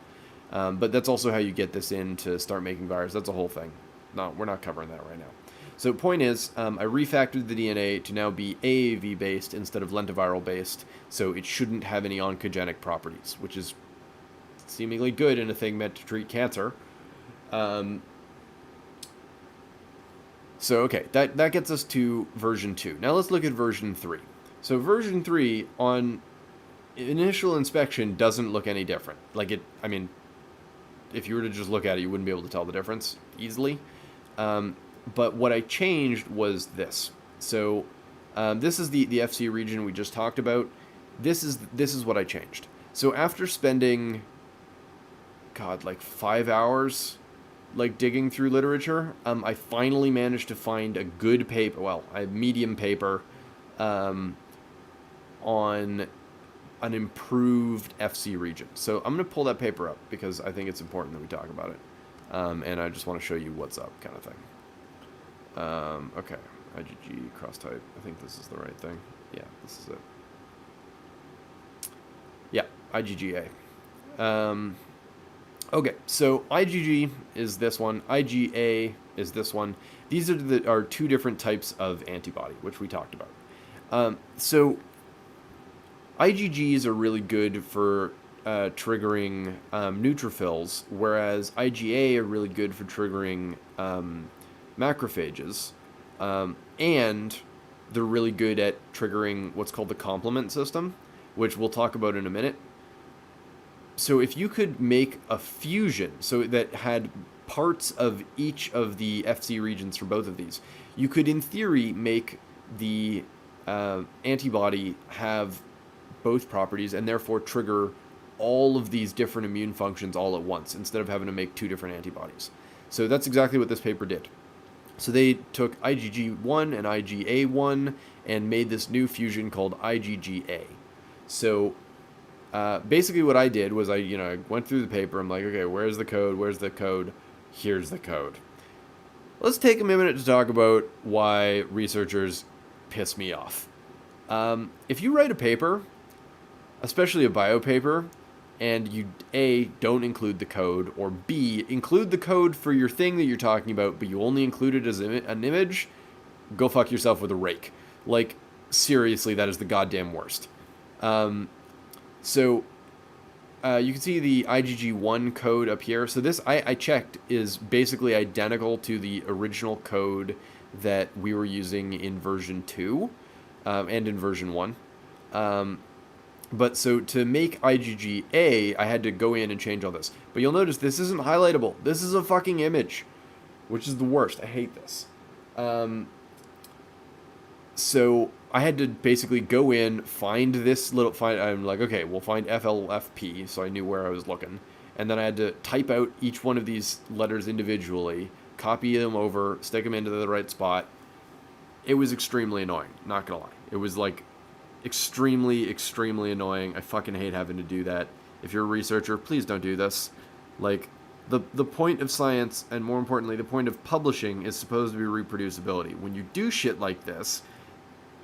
But that's also how you get this in to start making virus. That's a whole thing. No, we're not covering that right now. So point is, I refactored the DNA to now be AAV-based instead of lentiviral-based, so it shouldn't have any oncogenic properties, which is seemingly good in a thing meant to treat cancer. So, okay, that gets us to version 2. Now let's look at version 3. So version 3, on initial inspection, doesn't look any different. Like I mean, if you were to just look at it, you wouldn't be able to tell the difference easily. But what I changed was this. So this is the FC region we just talked about. This is what I changed. So after spending, God, like 5 hours, like digging through literature, I finally managed to find a good paper, well, a medium paper, on an improved FC region. So I'm going to pull that paper up because I think it's important that we talk about it. And I just want to show you what's up, kind of thing. Okay, IgG cross type. I think this is the right thing. Yeah, this is it. Yeah, IgGA. Okay, so IgG is this one. IgA is this one. These are two different types of antibody, which we talked about. So IgGs are really good for triggering neutrophils, whereas IgA are really good for triggering macrophages, and they're really good at triggering what's called the complement system, which we'll talk about in a minute. So if you could make a fusion, so that had parts of each of the FC regions for both of these, you could in theory make the antibody have both properties and therefore trigger all of these different immune functions all at once instead of having to make two different antibodies. So that's exactly what this paper did. So they took IgG1 and IgA1 and made this new fusion called IgGA. So basically what I did was I went through the paper. I'm like, okay, where's the code? Where's the code? Here's the code. Let's take a minute to talk about why researchers piss me off. If you write a paper, especially a bio paper, and you A, don't include the code, or B, include the code for your thing that you're talking about, but you only include it as an image, go fuck yourself with a rake. Like, seriously, that is the goddamn worst. So you can see the IgG1 code up here. So this, I checked, is basically identical to the original code that we were using in version 2 and in version 1. But so to make IgGA, I had to go in and change all this. But you'll notice this isn't highlightable. This is a fucking image, which is the worst. I hate this. So I had to basically go in, find this little, I'm like, okay, we'll find FLFP, so I knew where I was looking. And then I had to type out each one of these letters individually, copy them over, stick them into the right spot. It was extremely annoying, not gonna lie. It was like extremely, extremely annoying. I fucking hate having to do that. If you're a researcher, please don't do this. Like, the point of science, and more importantly, the point of publishing, is supposed to be reproducibility. When you do shit like this,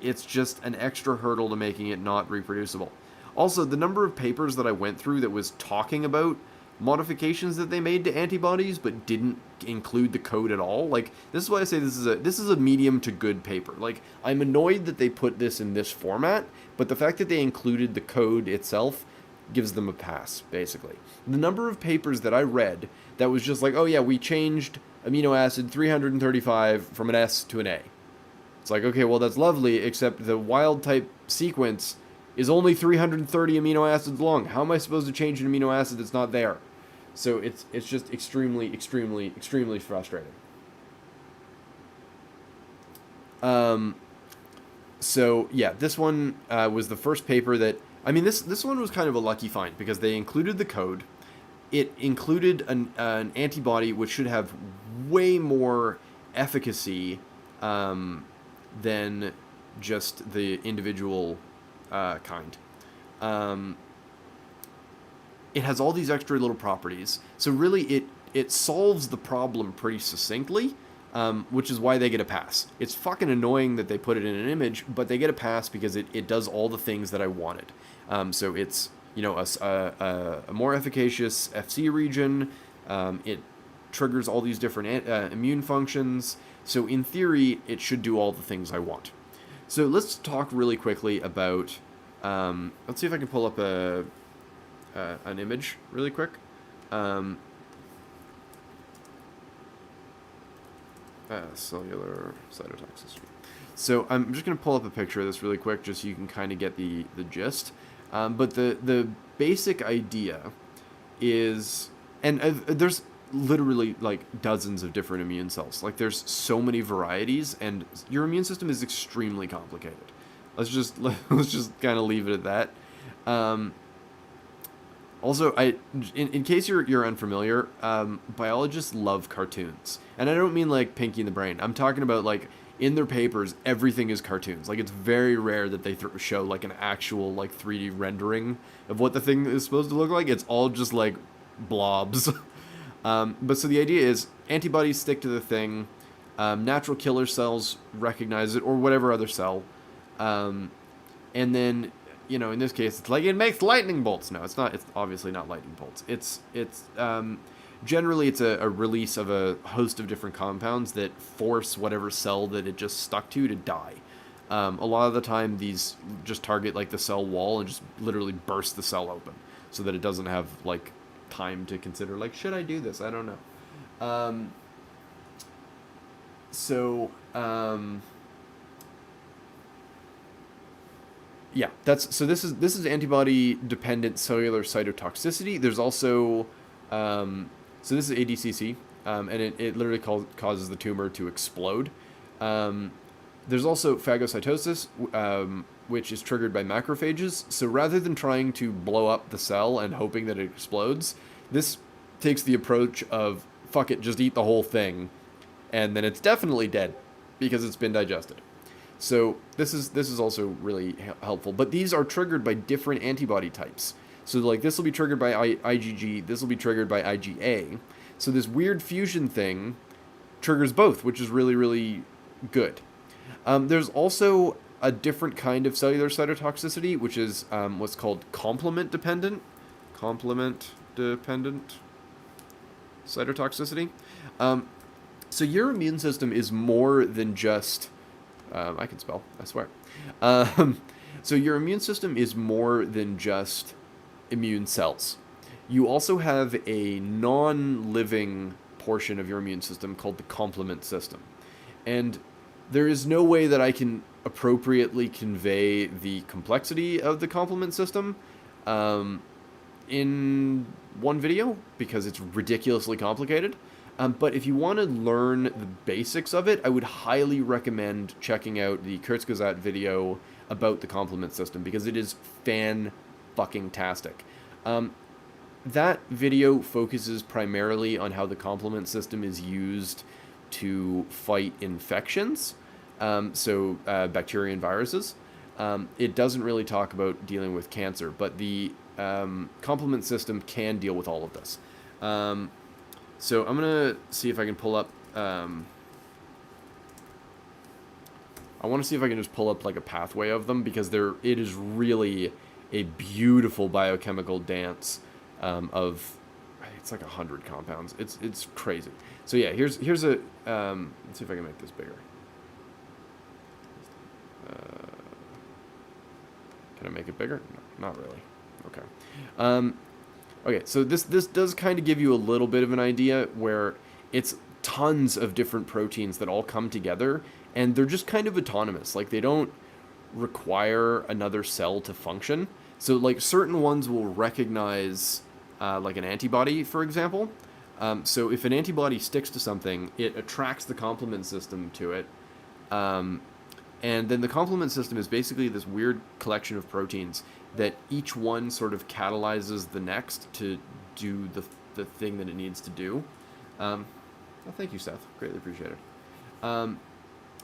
it's just an extra hurdle to making it not reproducible. Also, the number of papers that I went through that was talking about modifications that they made to antibodies but didn't include the code at all. Like, this is why I say this is a medium to good paper. Like, I'm annoyed that they put this in this format, but the fact that they included the code itself gives them a pass, basically. The number of papers that I read that was just like, oh yeah, we changed amino acid 335 from an S to an A. It's like, okay, well, that's lovely, except the wild type sequence is only 330 amino acids long. How am I supposed to change an amino acid that's not there? So it's just extremely frustrating. So yeah, this one was the first paper that, I mean, this one was kind of a lucky find because they included the code. It included an antibody which should have way more efficacy than just the individual kind. Um, it has all these extra little properties, so really it solves the problem pretty succinctly. Which is why they get a pass. It's fucking annoying that they put it in an image, but they get a pass because it does all the things that I wanted. So it's, you know, a more efficacious FC region. It triggers all these different immune functions. So in theory, it should do all the things I want. So let's talk really quickly about. Let's see if I can pull up an image really quick. Cellular cytotoxicity. So I'm just going to pull up a picture of this really quick just so you can kind of get the gist. But the basic idea is, and there's literally like dozens of different immune cells. Like there's so many varieties, and your immune system is extremely complicated. Let's just kind of leave it at that. Also, in case you're unfamiliar, biologists love cartoons, and I don't mean like Pinky and the Brain. I'm talking about like in their papers, everything is cartoons. Like it's very rare that they show like an actual like 3D rendering of what the thing is supposed to look like. It's all just like blobs. But so the idea is antibodies stick to the thing, natural killer cells recognize it, or whatever other cell, and then, you know, in this case, it's like it makes lightning bolts. No, it's not. It's obviously not lightning bolts. It's generally it's a release of a host of different compounds that force whatever cell that it just stuck to die. A lot of the time, these just target like the cell wall and just literally burst the cell open so that it doesn't have like time to consider like, should I do this? I don't know. Yeah, this is antibody dependent cellular cytotoxicity. There's also so this is ADCC, and it literally causes the tumor to explode. There's also phagocytosis, which is triggered by macrophages. So rather than trying to blow up the cell and hoping that it explodes, this takes the approach of fuck it, just eat the whole thing, and then it's definitely dead because it's been digested. So this is also really helpful. But these are triggered by different antibody types. So like this will be triggered by IgG, this will be triggered by IgA. So this weird fusion thing triggers both, which is really, really good. There's also a different kind of cellular cytotoxicity, which is what's called complement dependent cytotoxicity. So your immune system is more than just I can spell, I swear. So your immune system is more than just immune cells. You also have a non-living portion of your immune system called the complement system. And there is no way that I can appropriately convey the complexity of the complement system in one video because it's ridiculously complicated. But if you want to learn the basics of it, I would highly recommend checking out the Kurzgesagt video about the complement system because it is fan-fucking-tastic. That video focuses primarily on how the complement system is used to fight infections, bacteria and viruses. It doesn't really talk about dealing with cancer, but the complement system can deal with all of this. So I'm going to see if I can pull up, I want to see if I can just pull up like a pathway of them because it is really a beautiful biochemical dance of, it's like 100 compounds. It's crazy. So yeah, here's a, let's see if I can make this bigger. Can I make it bigger? No, not really. Okay. Okay, so this does kind of give you a little bit of an idea where it's tons of different proteins that all come together, and they're just kind of autonomous. Like, they don't require another cell to function. So, like, certain ones will recognize like an antibody, for example. So if an antibody sticks to something, it attracts the complement system to it. And then the complement system is basically this weird collection of proteins that each one sort of catalyzes the next to do the thing that it needs to do. Well, thank you, Seth. Greatly appreciate it.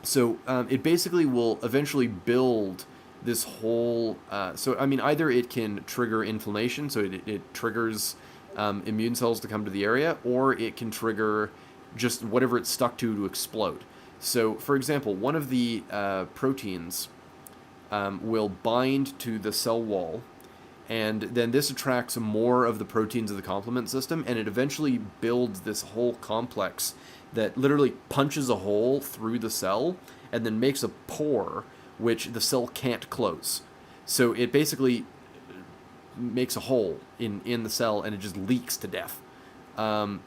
So it basically will eventually build this whole... so, I mean, either it can trigger inflammation, so it triggers immune cells to come to the area, or it can trigger just whatever it's stuck to explode. So, for example, one of the proteins will bind to the cell wall, and then this attracts more of the proteins of the complement system, and it eventually builds this whole complex that literally punches a hole through the cell and then makes a pore which the cell can't close. So it basically makes a hole in the cell, and it just leaks to death. And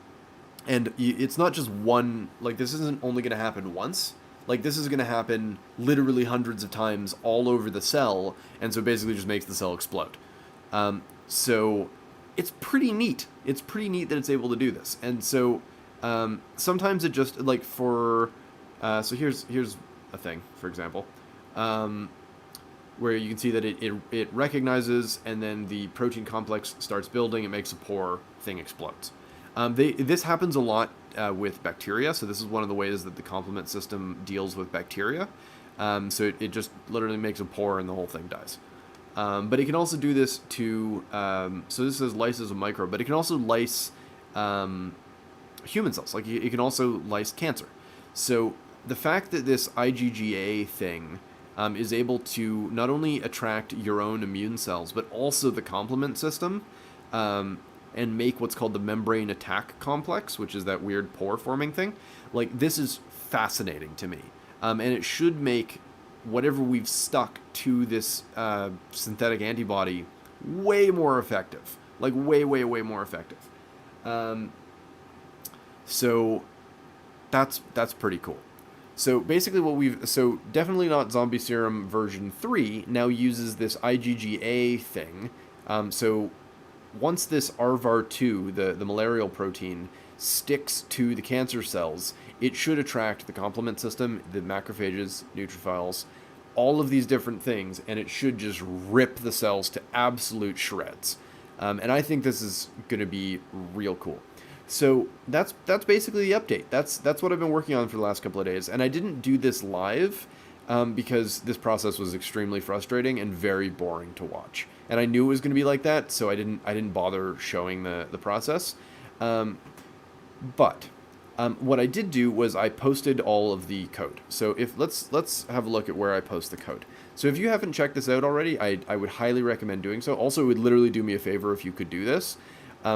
it's not just one, like, this isn't only going to happen once. Like, this is going to happen literally hundreds of times all over the cell, and so it basically just makes the cell explode. So it's pretty neat. It's pretty neat that it's able to do this. And so sometimes it just, like, for... so here's a thing, for example, where you can see that it recognizes, and then the protein complex starts building, it makes a pore, thing explodes. This happens a lot with bacteria, so this is one of the ways that the complement system deals with bacteria. So it just literally makes a pore and the whole thing dies. But it can also do this to, so this says lyses a microbe, but it can also lyse human cells. Like, it can also lyse cancer. So the fact that this IgGA thing is able to not only attract your own immune cells, but also the complement system, and make what's called the membrane attack complex, which is that weird pore-forming thing. Like, this is fascinating to me. And it should make whatever we've stuck to this synthetic antibody way more effective. Like, way, way, way more effective. So that's pretty cool. So basically so definitely not zombie serum version 3 now uses this IgGA thing. So once this RVAR2, the malarial protein, sticks to the cancer cells, it should attract the complement system, the macrophages, neutrophils, all of these different things, and it should just rip the cells to absolute shreds. And I think this is going to be real cool. So that's basically the update. That's what I've been working on for the last couple of days, and I didn't do this live because this process was extremely frustrating and very boring to watch. And I knew it was going to be like that, so I didn't bother showing the process. But what I did do was I posted all of the code. So let's have a look at where I post the code. So if you haven't checked this out already, I would highly recommend doing so. Also, it would literally do me a favor if you could do this.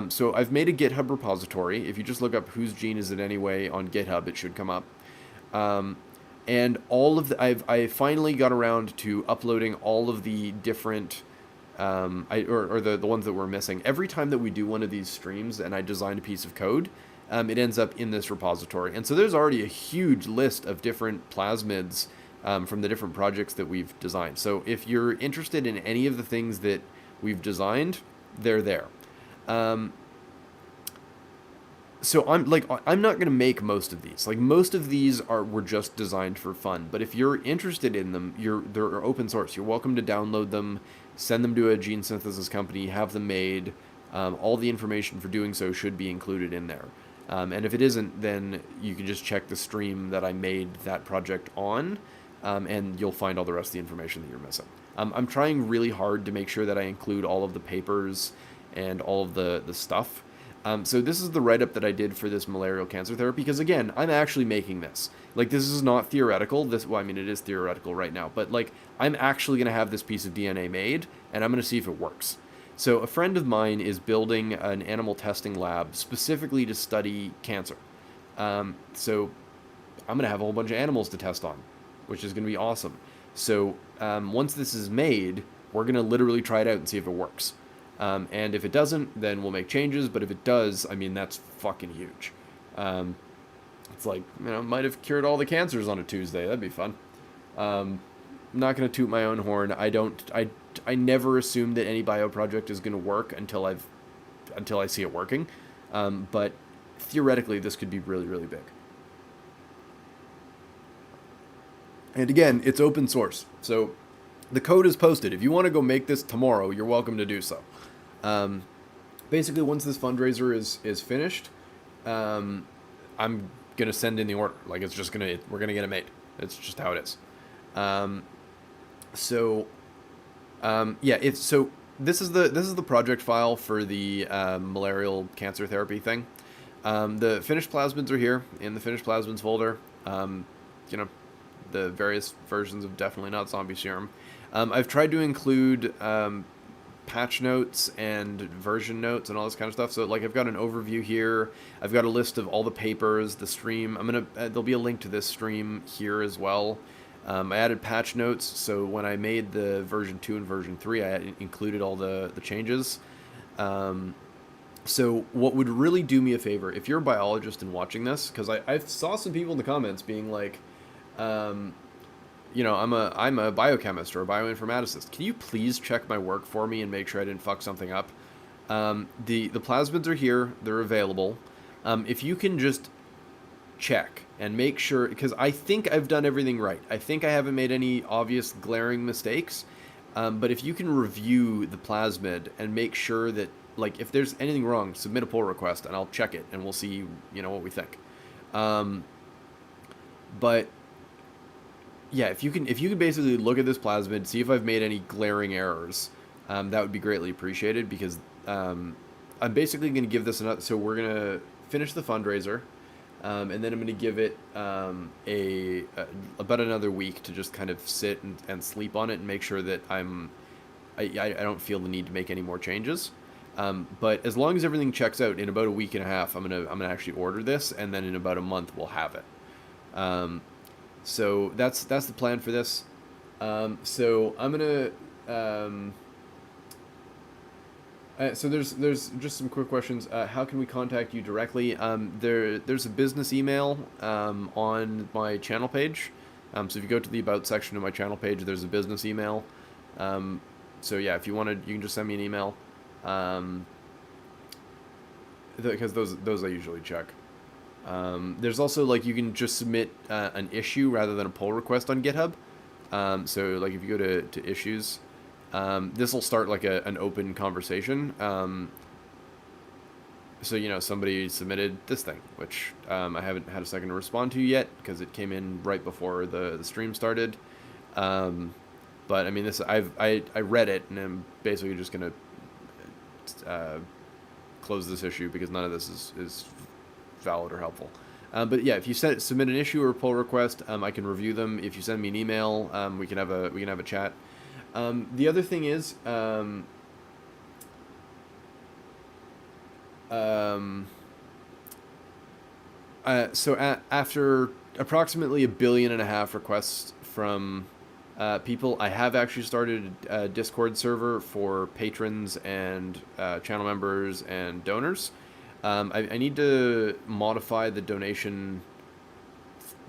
So I've made a GitHub repository. If you just look up whose gene is it anyway on GitHub, it should come up. And all of I finally got around to uploading all of the different the ones that we're missing. Every time that we do one of these streams and I design a piece of code, it ends up in this repository. And so there's already a huge list of different plasmids from the different projects that we've designed. So if you're interested in any of the things that we've designed, they're there. So I'm not going to make most of these. Like, most of these were just designed for fun. But if you're interested in them, they're open source. You're welcome to download them, send them to a gene synthesis company, have them made. All the information for doing so should be included in there. And if it isn't, then you can just check the stream that I made that project on, and you'll find all the rest of the information that you're missing. I'm trying really hard to make sure that I include all of the papers and all of the stuff. So this is the write-up that I did for this malarial cancer therapy, because again, I'm actually making this. Like, this is not theoretical. Well, I mean, it is theoretical right now, but like, I'm actually going to have this piece of DNA made, and I'm going to see if it works. So a friend of mine is building an animal testing lab specifically to study cancer. So I'm going to have a whole bunch of animals to test on, which is going to be awesome. So once this is made, we're going to literally try it out and see if it works. And if it doesn't, then we'll make changes. But if it does, I mean, that's fucking huge. It's like, might have cured all the cancers on a Tuesday. That'd be fun. I'm not going to toot my own horn. I never assume that any bio project is going to work until I've until I see it working. But theoretically, this could be really, really big. And again, it's open source. So the code is posted. If you want to go make this tomorrow, you're welcome to do so. Basically, once this fundraiser is finished, I'm going to send in the order. Like, it's just we're going to get it made. It's just how it is. This is the project file for the malarial cancer therapy thing. The finished plasmids are here in the finished plasmids folder. The various versions of Definitely Not Zombie Serum. I've tried to include patch notes and version notes and all this kind of stuff. So like I've got an overview here. I've got a list of all the papers, the stream. There'll be a link to this stream here as well. I added patch notes, so when I made the version 2 and version 3, I included all the changes. So what would really do me a favor, if you're a biologist and watching this, because I saw some people in the comments being like, I'm a biochemist or a bioinformaticist. Can you please check my work for me and make sure I didn't fuck something up? The plasmids are here. They're available. If you can just check and make sure, because I think I've done everything right. I think I haven't made any obvious glaring mistakes. But if you can review the plasmid and make sure that, like, if there's anything wrong, submit a pull request and I'll check it and we'll see, what we think. But yeah, if you can basically look at this plasmid, see if I've made any glaring errors, that would be greatly appreciated, because I'm basically going to give this another. So we're going to finish the fundraiser, and then I'm going to give it about another week to just kind of sit and sleep on it and make sure that I don't feel the need to make any more changes. But as long as everything checks out, in about a week and a half, I'm gonna actually order this, and then in about a month we'll have it. So that's the plan for this. So I'm gonna. So there's just some quick questions. How can we contact you directly? There's a business email on my channel page. So if you go to the About section of my channel page, there's a business email. So yeah, if you wanted, you can just send me an email. Because those I usually check. There's also, like, you can just submit an issue rather than a pull request on GitHub. So like if you go to issues, this will start like an open conversation. So somebody submitted this thing, which I haven't had a second to respond to yet because it came in right before the stream started. But I mean, this I read it, and I'm basically just gonna close this issue because none of this is valid or helpful. But yeah, if you submit an issue or a pull request, I can review them. If you send me an email, we can have a chat. The other thing is, after approximately 1.5 billion requests from people, I have actually started a Discord server for patrons and channel members and donors. I need to modify the donation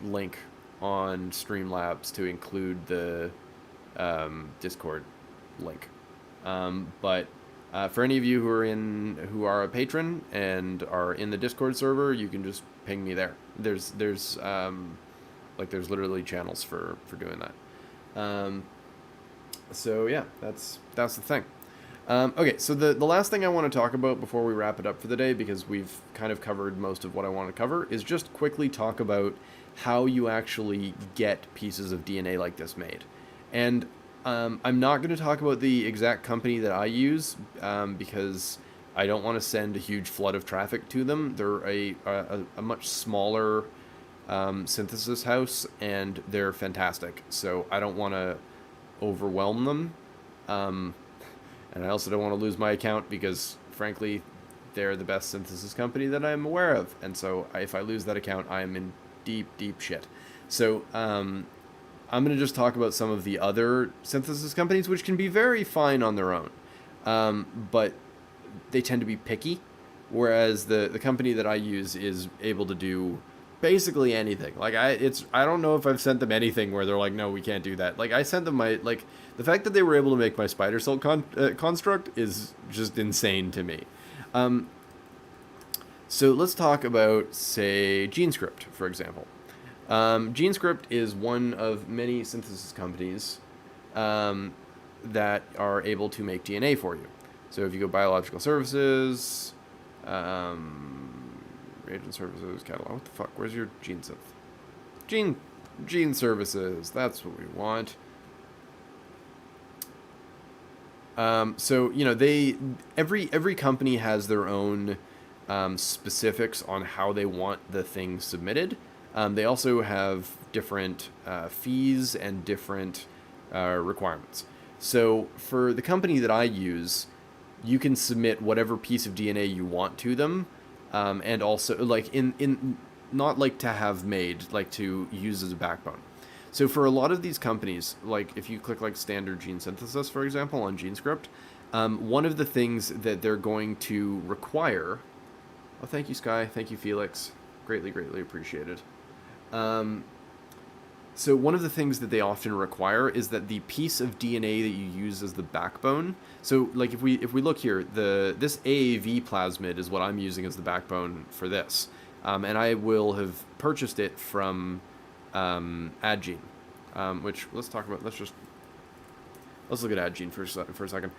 link on Streamlabs to include the Discord link. But for any of you who are a patron and are in the Discord server, you can just ping me there. There's literally channels for doing that. So yeah, that's the thing. Okay, so the last thing I want to talk about before we wrap it up for the day, because we've kind of covered most of what I want to cover, is just quickly talk about how you actually get pieces of DNA like this made. And I'm not going to talk about the exact company that I use because I don't want to send a huge flood of traffic to them. They're a much smaller synthesis house, and they're fantastic. So I don't want to overwhelm them. And I also don't want to lose my account because, frankly, they're the best synthesis company that I'm aware of. And so if I lose that account, I am in deep, deep shit. So I'm going to just talk about some of the other synthesis companies, which can be very fine on their own. But they tend to be picky, whereas the company that I use is able to do basically anything. Like I don't know if I've sent them anything where they're like, no, we can't do that. Like I sent them the fact that they were able to make my spider silk construct is just insane to me. So let's talk about, say, GeneScript, for example. GeneScript is one of many synthesis companies that are able to make DNA for you. So if you go biological services, reagent services, catalog, what the fuck? Where's your gene synth? Gene services. That's what we want. So every company has their own specifics on how they want the thing submitted. They also have different fees and different requirements. So for the company that I use, you can submit whatever piece of DNA you want to them, and also like in not like to have made, like to use as a backbone. So for a lot of these companies, like if you click like standard gene synthesis, for example, on GeneScript, one of the things that they're going to require. Oh, thank you, Sky. Thank you, Felix. Greatly, greatly appreciated. So one of the things that they often require is that the piece of DNA that you use as the backbone. So like if we look here, this AAV plasmid is what I'm using as the backbone for this, and I will have purchased it from Adgene, which let's look at Adgene for a second.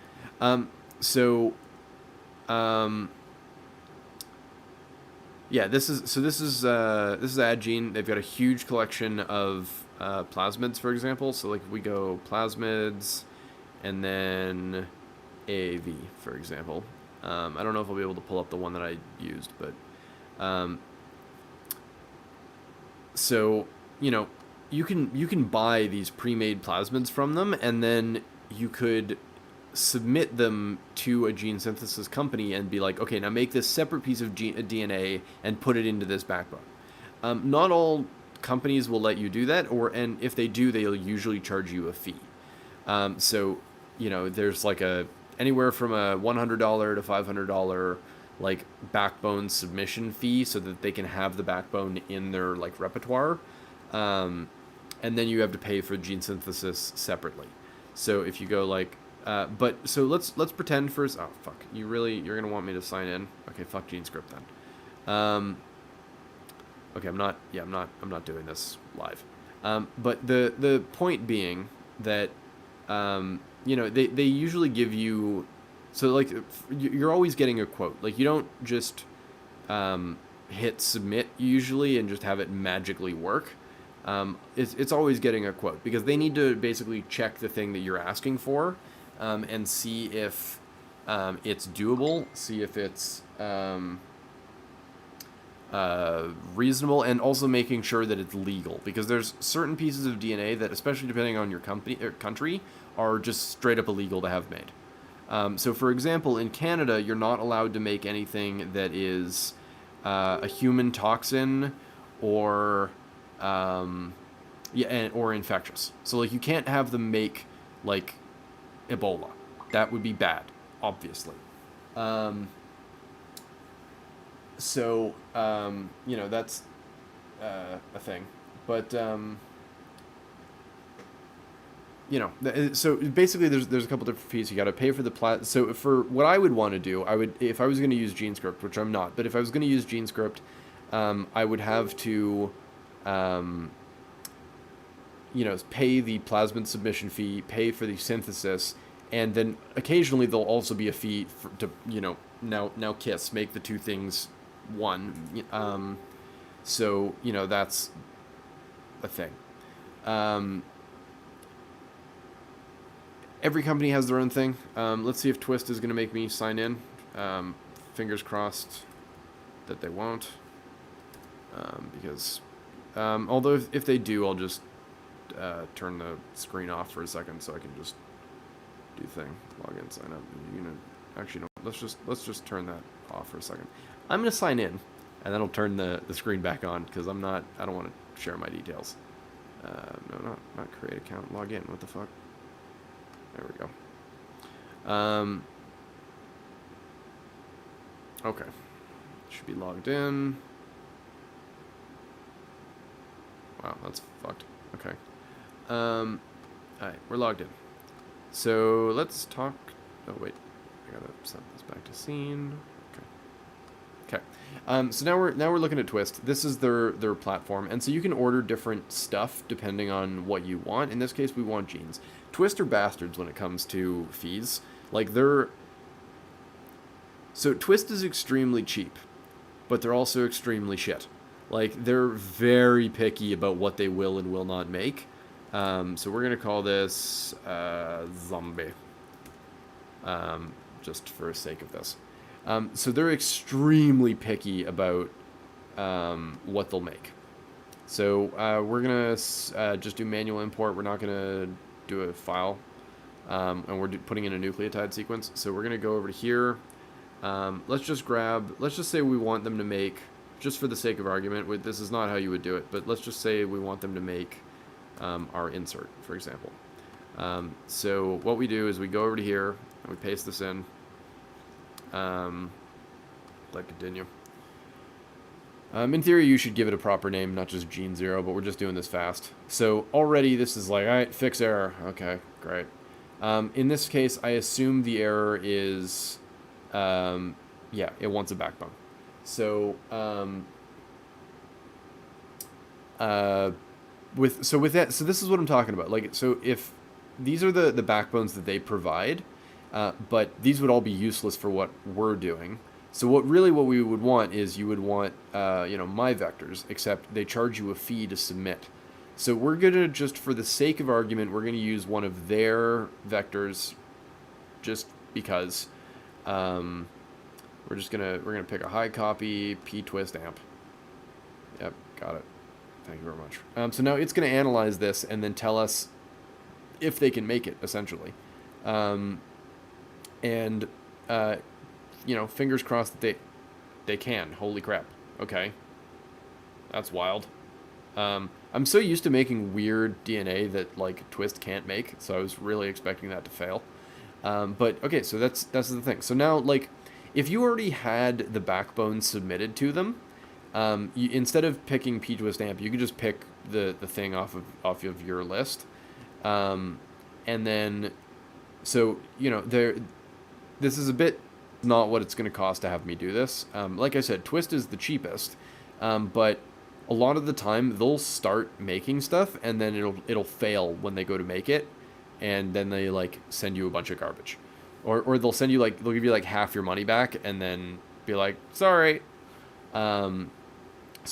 Yeah, this is Adgene. They've got a huge collection of plasmids, for example. So like if we go plasmids, and then AAV, for example. I don't know if I'll be able to pull up the one that I used, but so you can buy these pre-made plasmids from them, and then you could submit them to a gene synthesis company and be like, okay, now make this separate piece of DNA and put it into this backbone. Not all companies will let you do that, and if they do, they'll usually charge you a fee. So there's like anywhere from a $100 to $500 like backbone submission fee, so that they can have the backbone in their like repertoire, and then you have to pay for gene synthesis separately. So if you go like, so let's pretend first. Oh fuck! You're gonna want me to sign in? Okay, fuck GeneScript then. Okay, I'm not doing this live. But the point being that they usually give you. So, like, you're always getting a quote. Like, you don't just hit submit usually and just have it magically work. It's always getting a quote, because they need to basically check the thing that you're asking for, and see if it's doable, see if it's reasonable, and also making sure that it's legal. Because there's certain pieces of DNA that, especially depending on your country, are just straight up illegal to have made. So, for example, in Canada, you're not allowed to make anything that is a human toxin or or infectious. So, like, you can't have them make like Ebola. That would be bad, obviously. That's a thing. But so basically there's a couple different fees. You got to pay for the so for what I would want to do, if I was going to use GeneScript, which I'm not, but if I was going to use GeneScript, I would have to pay the plasmid submission fee, pay for the synthesis, and then occasionally there'll also be a fee to now KISS, make the two things one. So that's a thing. Every company has their own thing. Let's see if Twist is going to make me sign in. Fingers crossed that they won't. Because although if they do, I'll just turn the screen off for a second so I can just do thing. Log in, sign up. Actually, no. Let's just turn that off for a second. I'm going to sign in, and then I'll turn the screen back on, because I don't want to share my details. No, not create account. Log in. What the fuck? There we go. Okay. Should be logged in. Wow, that's fucked. Okay. Alright, we're logged in. So let's talk. Oh, wait. I gotta set this back to scene. Okay. So now we're looking at Twist. This is their platform, and so you can order different stuff depending on what you want. In this case, we want genes. Twist are bastards when it comes to fees. Like so Twist is extremely cheap, but they're also extremely shit. Like they're very picky about what they will and will not make. So we're gonna call this zombie, just for sake of this. So they're extremely picky about what they'll make. So we're going to just do manual import. We're not going to do a file. And we're putting in a nucleotide sequence. So we're going to go over to here. Let's just say we want them to make, just for the sake of argument, this is not how you would do it, but let's just say we want them to make our insert, for example. So what we do is we go over to here, and we paste this in. Let continue. In theory, you should give it a proper name, not just gene 0, but we're just doing this fast. So already this is like, all right, fix error. Okay, great. In this case, I assume the error is, yeah, it wants a backbone. So, with that, so this is what I'm talking about. Like, so if these are the backbones that they provide, but these would all be useless for what we're doing. So what we would want is you would want, my vectors, except they charge you a fee to submit. So we're going to just, for the sake of argument, we're going to use one of their vectors just because. We're going to pick a high copy p-twist amp. Yep, got it. Thank you very much. So now it's going to analyze this and then tell us if they can make it, essentially. Fingers crossed that they can. Holy crap. Okay. That's wild. I'm so used to making weird DNA that, like, Twist can't make, so I was really expecting that to fail. But, okay, so that's the thing. So now, like, if you already had the backbone submitted to them, instead of picking p-twist amp, you could just pick the thing off of your list. And then, so, this is a bit not what it's going to cost to have me do this. Like I said, Twist is the cheapest, but a lot of the time they'll start making stuff and then it'll fail when they go to make it, and then they like send you a bunch of garbage, or they'll send you they'll give you like half your money back and then be like, sorry. So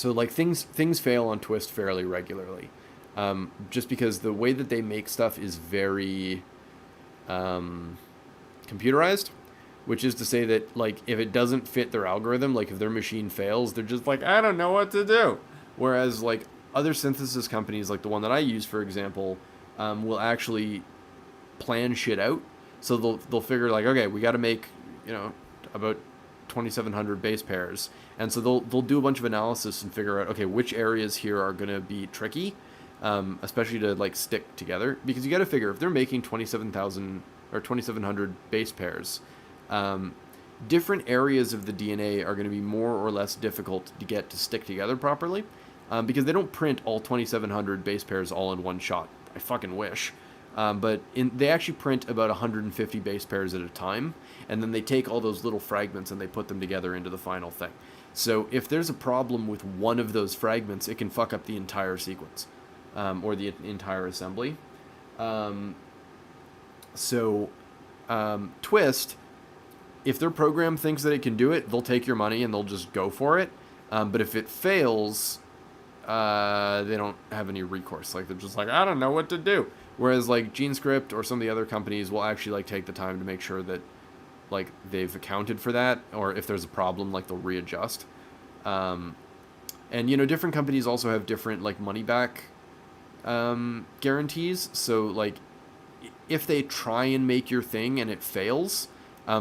like things fail on Twist fairly regularly, just because the way that they make stuff is very computerized. Which is to say that, like, if it doesn't fit their algorithm, like, if their machine fails, they're just like, I don't know what to do. Whereas, like, other synthesis companies, like the one that I use, for example, will actually plan shit out. So they'll figure, like, okay, we got to make, about 2,700 base pairs. And so they'll do a bunch of analysis and figure out, okay, which areas here are going to be tricky, especially to, like, stick together. Because you got to figure, if they're making 27,000 or 2,700 base pairs, different areas of the DNA are going to be more or less difficult to get to stick together properly, because they don't print all 2,700 base pairs all in one shot. I fucking wish. But they actually print about 150 base pairs at a time, and then they take all those little fragments and they put them together into the final thing. So if there's a problem with one of those fragments, it can fuck up the entire sequence, or the entire assembly. Twist, if their program thinks that it can do it, they'll take your money and they'll just go for it. But if it fails, they don't have any recourse. Like, they're just like, I don't know what to do. Whereas, like, GeneScript or some of the other companies will actually, like, take the time to make sure that, like, they've accounted for that. Or if there's a problem, like, they'll readjust. And, different companies also have different, like, money-back guarantees. So, like, if they try and make your thing and it fails,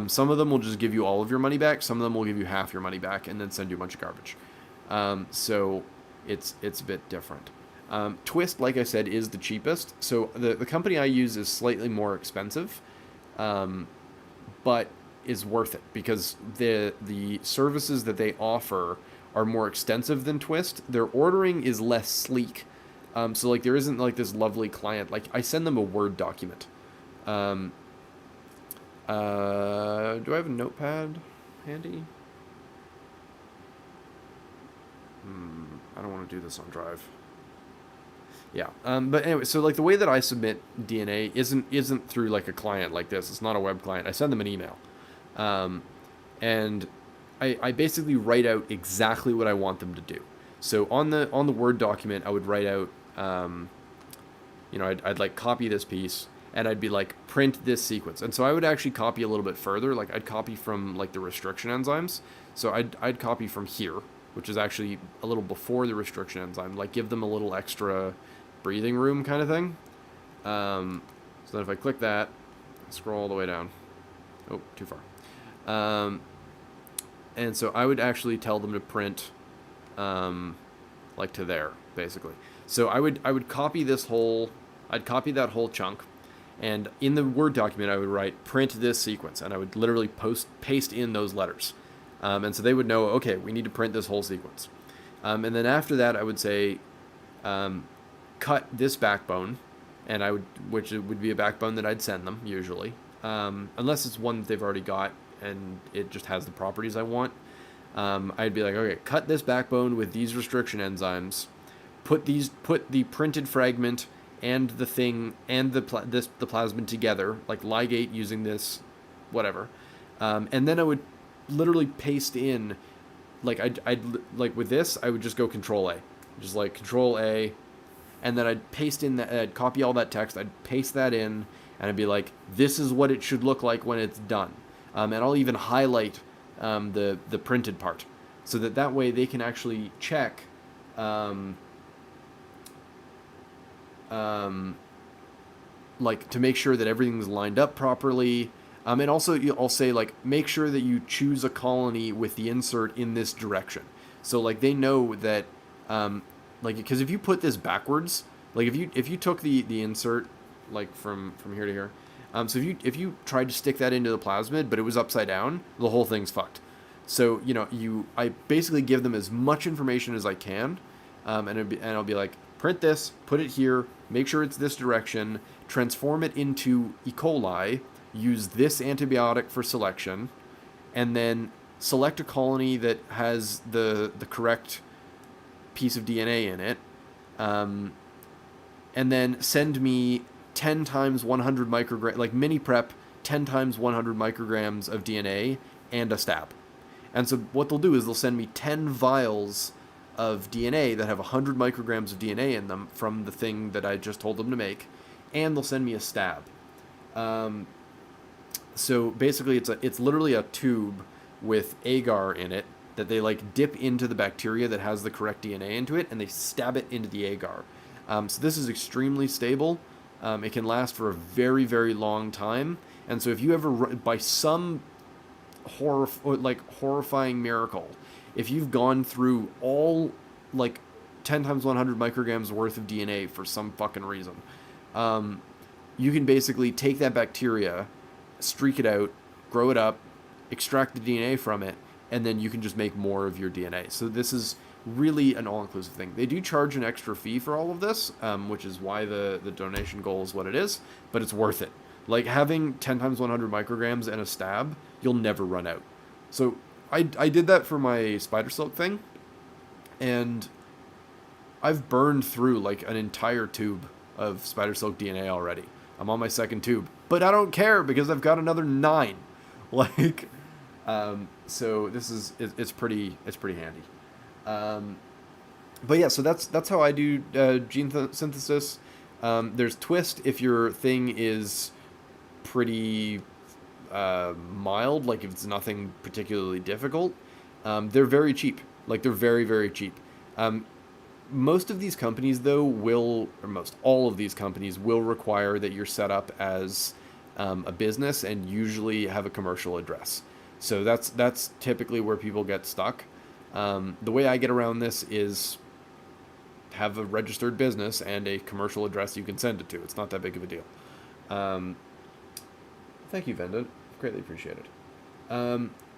some of them will just give you all of your money back. Some of them will give you half your money back and then send you a bunch of garbage. So it's a bit different. Twist, like I said, is the cheapest. So the company I use is slightly more expensive, but is worth it because the services that they offer are more extensive than Twist. Their ordering is less sleek. So like there isn't like this lovely client. Like I send them a Word document. Do I have a notepad handy? I don't want to do this on Drive. Yeah. But anyway, so like the way that I submit DNA isn't through like a client like this. It's not a web client. I send them an email, and I basically write out exactly what I want them to do. So on the Word document, I would write out, I'd like copy this piece, and I'd be like, print this sequence. And so I would actually copy a little bit further. Like I'd copy from like the restriction enzymes. So I'd copy from here, which is actually a little before the restriction enzyme. Like give them a little extra breathing room kind of thing. So then if I click that, scroll all the way down. Oh, too far. And so I would actually tell them to print, like to there, basically. So I would copy I'd copy that whole chunk, and in the Word document I would write print this sequence, and I would literally paste in those letters, and so they would know, okay, we need to print this whole sequence, and then after that I would say, cut this backbone, and which would be a backbone that I'd send them usually, unless it's one that they've already got and it just has the properties I want. I'd be like, okay, cut this backbone with these restriction enzymes, put the printed fragment and the thing and the plasmid together, like ligate using this, whatever, and then I would literally paste in, like I'd like with this, I would just go Control A, just like Control A, and then I'd paste in that, I'd copy all that text, I'd paste that in, and I'd be like, this is what it should look like when it's done, and I'll even highlight the printed part, so that way they can actually check, like to make sure that everything's lined up properly, and also I'll say like make sure that you choose a colony with the insert in this direction, so like they know that, like because if you put this backwards, like if you took the insert like from here to here. So if you tried to stick that into the plasmid, but it was upside down, the whole thing's fucked. So I basically give them as much information as I can, and I'll be like, print this, put it here, make sure it's this direction, transform it into E. coli, use this antibiotic for selection, and then select a colony that has the correct piece of DNA in it, and then send me 10 times 100 micrograms, like mini prep 10 times 100 micrograms of DNA and a stab. And so what they'll do is they'll send me 10 vials of DNA that have 100 micrograms of DNA in them from the thing that I just told them to make, and they'll send me a stab. So basically it's literally a tube with agar in it that they like dip into the bacteria that has the correct DNA into it, and they stab it into the agar. So this is extremely stable. It can last for a very, very long time. And so if you ever, by some horrifying miracle, if you've gone through all like 10 times 100 micrograms worth of DNA for some fucking reason, you can basically take that bacteria, streak it out, grow it up, extract the DNA from it, and then you can just make more of your DNA. So this is really an all-inclusive thing. They do charge an extra fee for all of this, which is why the donation goal is what it is, but it's worth it. Like having 10 times 100 micrograms and a stab, you'll never run out. So I did that for my spider silk thing, and I've burned through like an entire tube of spider silk DNA already. I'm on my second tube, but I don't care because I've got another 9. Like, so this is it's pretty handy. But yeah, so that's how I do gene synthesis. There's Twist if your thing is pretty mild, like if it's nothing particularly difficult. They're very cheap. Like they're very, very cheap. Most of these companies though most all of these companies will require that you're set up as a business and usually have a commercial address. So that's typically where people get stuck. The way I get around this is have a registered business and a commercial address you can send it to. It's not that big of a deal. Thank you, Venda. Greatly appreciated.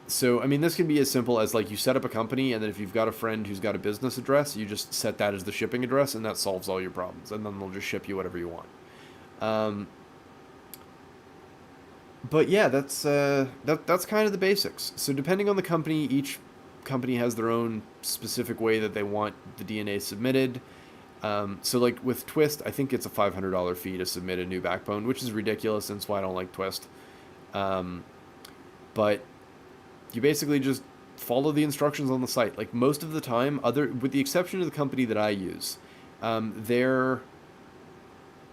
So, I mean, this can be as simple as like you set up a company, and then if you've got a friend who's got a business address, you just set that as the shipping address, and that solves all your problems. And then they'll just ship you whatever you want. But yeah, that's kind of the basics. So depending on the company, each company has their own specific way that they want the DNA submitted. So like with Twist, I think it's a $500 fee to submit a new backbone, which is ridiculous, and that's why I don't like Twist. But you basically just follow the instructions on the site. Like most of the time, with the exception of the company that I use, the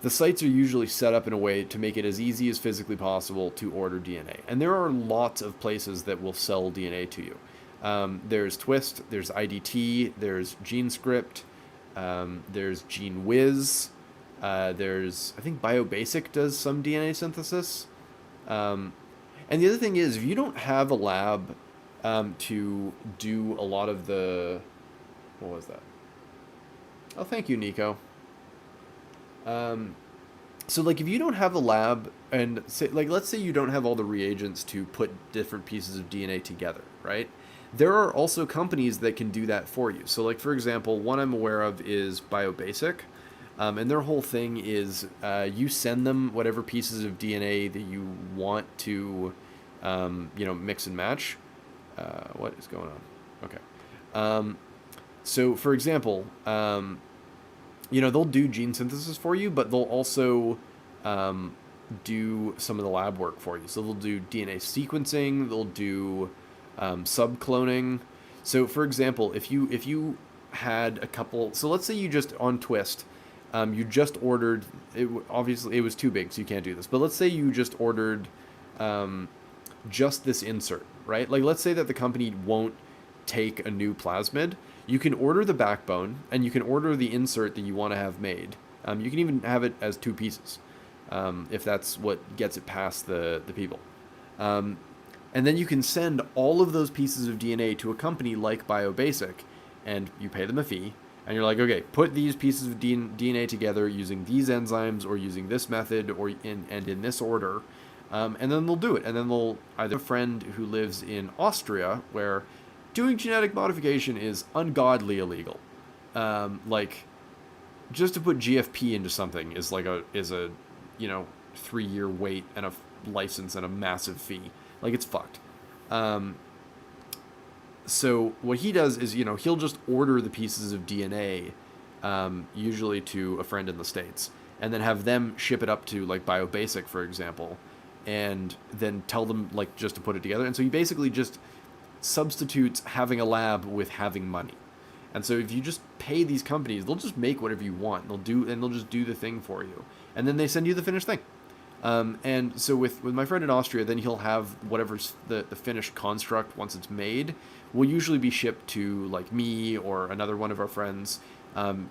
sites are usually set up in a way to make it as easy as physically possible to order DNA. And there are lots of places that will sell DNA to you. There's Twist, there's IDT, there's GeneScript, there's GeneWiz, I think BioBasic does some DNA synthesis. And the other thing is, if you don't have a lab to do a lot of the... What was that? Oh, thank you, Nico. So like if you don't have a lab and let's say you don't have all the reagents to put different pieces of DNA together, right? There are also companies that can do that for you. So like for example, one I'm aware of is BioBasic, and their whole thing is you send them whatever pieces of DNA that you want to, mix and match. What is going on? Okay. So for example, they'll do gene synthesis for you, but they'll also do some of the lab work for you. So they'll do DNA sequencing, they'll do subcloning. So for example, if you had a couple, so let's say you just on Twist, you just ordered, obviously it was too big, so you can't do this, but let's say you just ordered just this insert, right? Like let's say that the company won't take a new plasmid. You can order the backbone, and you can order the insert that you want to have made. You can even have it as 2 pieces, if that's what gets it past the people. And then you can send all of those pieces of DNA to a company like BioBasic, and you pay them a fee, and you're like, okay, put these pieces of DNA together using these enzymes, or using this method, or in this order, and then they'll do it. And then they'll either have a friend who lives in Austria, where doing genetic modification is ungodly illegal. Like, just to put GFP into something is a 3-year wait and a license and a massive fee. Like, it's fucked. So what he does is, he'll just order the pieces of DNA, usually to a friend in the States, and then have them ship it up to like BioBasic, for example, and then tell them like just to put it together. And so he basically just substitutes having a lab with having money. And so if you just pay these companies, they'll just make whatever you want. They'll just do the thing for you, and then they send you the finished thing. And so with my friend in Austria, then he'll have whatever's the finished construct once it's made will usually be shipped to like me or another one of our friends,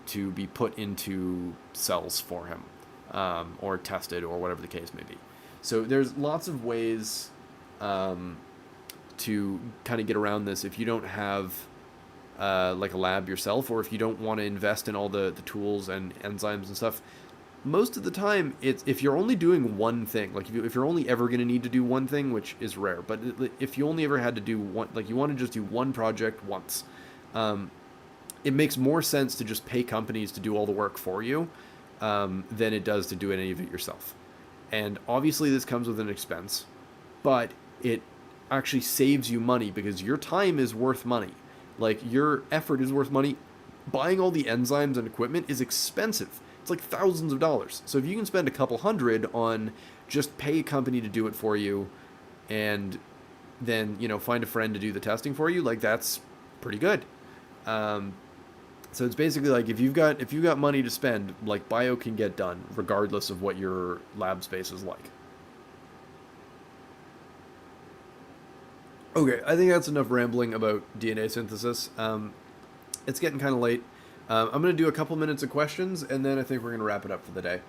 to be put into cells for him, or tested, or whatever the case may be. So there's lots of ways to kind of get around this if you don't have like a lab yourself, or if you don't want to invest in all the tools and enzymes and stuff. Most of the time, it's if you're only doing one thing, like if you're only ever going to need to do one thing, which is rare, but if you only ever had to do one, like you want to just do one project once, it makes more sense to just pay companies to do all the work for you, than it does to do any of it yourself. And obviously this comes with an expense, but it actually saves you money because your time is worth money. Like, your effort is worth money. Buying all the enzymes and equipment is expensive. It's like thousands of dollars. So if you can spend a couple $100 on just pay a company to do it for you, and then, find a friend to do the testing for you, like, that's pretty good. So it's basically like if you've got money to spend, like, bio can get done regardless of what your lab space is like. Okay, I think that's enough rambling about DNA synthesis. It's getting kind of late. I'm going to do a couple minutes of questions, and then I think we're going to wrap it up for the day.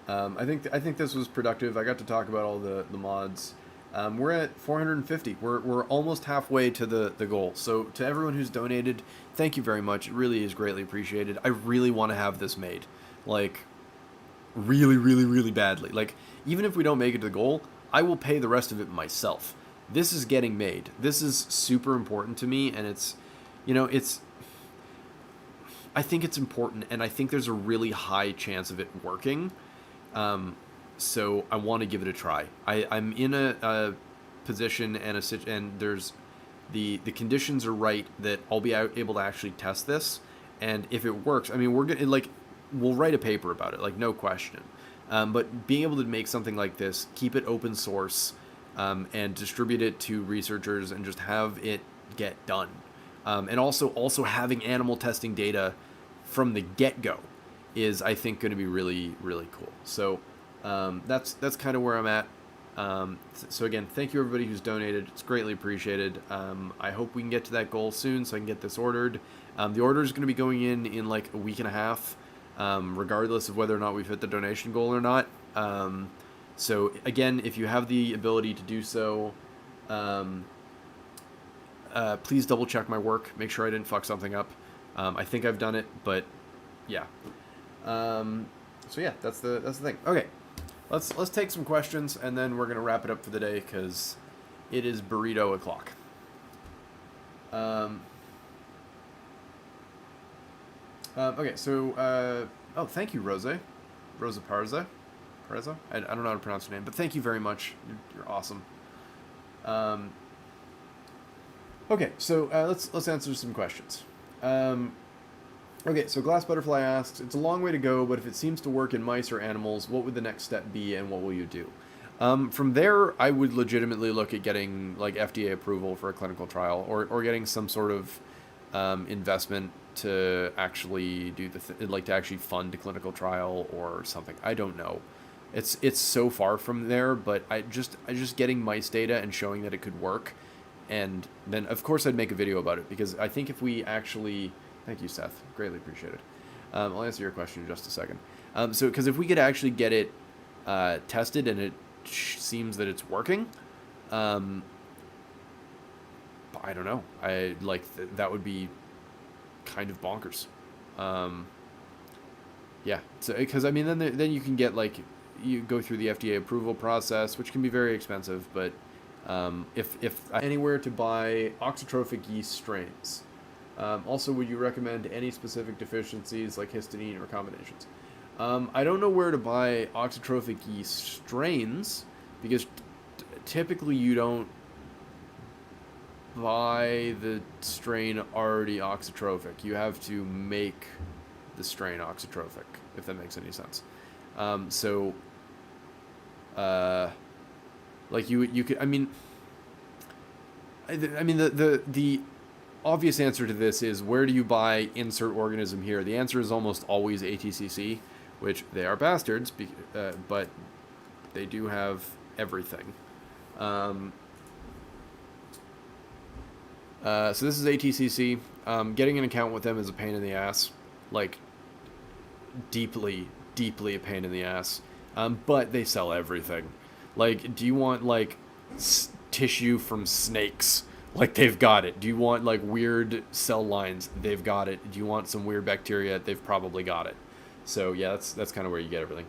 I think this was productive. I got to talk about all the mods. We're at 450. We're almost halfway to the goal. So to everyone who's donated, thank you very much. It really is greatly appreciated. I really want to have this made. Like, really, really, really badly. Like, even if we don't make it to the goal, I will pay the rest of it myself. This is getting made. This is super important to me, and I think it's important, and I think there's a really high chance of it working. So I want to give it a try. I'm in a position and there's the conditions are right that I'll be able to actually test this, and if it works, I mean, we'll write a paper about it, like, no question. But being able to make something like this, keep it open source, and distribute it to researchers and just have it get done. And also having animal testing data from the get-go is, I think, going to be really, really cool. So that's kind of where I'm at. So again, thank you everybody who's donated. It's greatly appreciated. I hope we can get to that goal soon so I can get this ordered. The order is going to be going in like a week and a half, regardless of whether or not we've hit the donation goal or not. So again, if you have the ability to do so, please double check my work. Make sure I didn't fuck something up. I think I've done it, but yeah. So yeah, that's the thing. Okay, let's take some questions, and then we're gonna wrap it up for the day because it is burrito o'clock. Okay, so oh, thank you, Rosa Parza. I don't know how to pronounce your name, but thank you very much. You're awesome. Okay, so let's answer some questions. Okay, so Glass Butterfly asks, it's a long way to go, but if it seems to work in mice or animals, what would the next step be, and what will you do? From there, I would legitimately look at getting like FDA approval for a clinical trial, or getting some sort of investment to actually do to actually fund a clinical trial or something. I don't know. It's so far from there, but I just getting mice data and showing that it could work, and then of course I'd make a video about it, because I think if we actually, thank you, Seth, greatly appreciated. I'll answer your question in just a second. So because if we could actually get it tested and it seems that it's working, I don't know. I like that would be kind of bonkers. Yeah. So because I mean then you can get like, you go through the FDA approval process, which can be very expensive, but if anywhere to buy oxytrophic yeast strains. Also, would you recommend any specific deficiencies like histamine or combinations? I don't know where to buy oxytrophic yeast strains, because typically you don't buy the strain already oxytrophic. You have to make the strain oxytrophic, if that makes any sense. Like you could, I mean the obvious answer to this is, where do you buy insert organism here? The answer is almost always ATCC, which they are bastards, but they do have everything. So this is ATCC. Getting an account with them is a pain in the ass, like deeply a pain in the ass. But they sell everything. Like, do you want like tissue from snakes? Like, they've got it. Do you want like weird cell lines? They've got it. Do you want some weird bacteria? They've probably got it. So yeah, that's kind of where you get everything.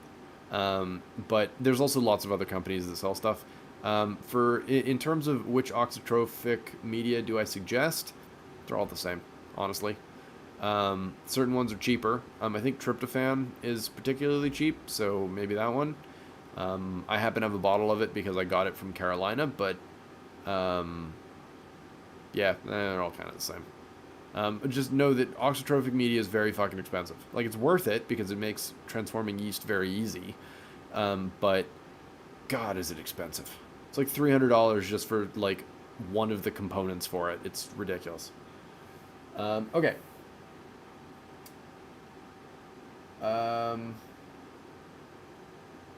But there's also lots of other companies that sell stuff. In terms of which oxytrophic media do I suggest, they're all the same, honestly. Certain ones are cheaper. I think tryptophan is particularly cheap, so maybe that one. I happen to have a bottle of it because I got it from Carolina, but yeah, they're all kind of the same. Just know that oxytrophic media is very fucking expensive. Like, it's worth it because it makes transforming yeast very easy. But God, is it expensive. It's like $300 just for like one of the components for it. It's ridiculous. Okay.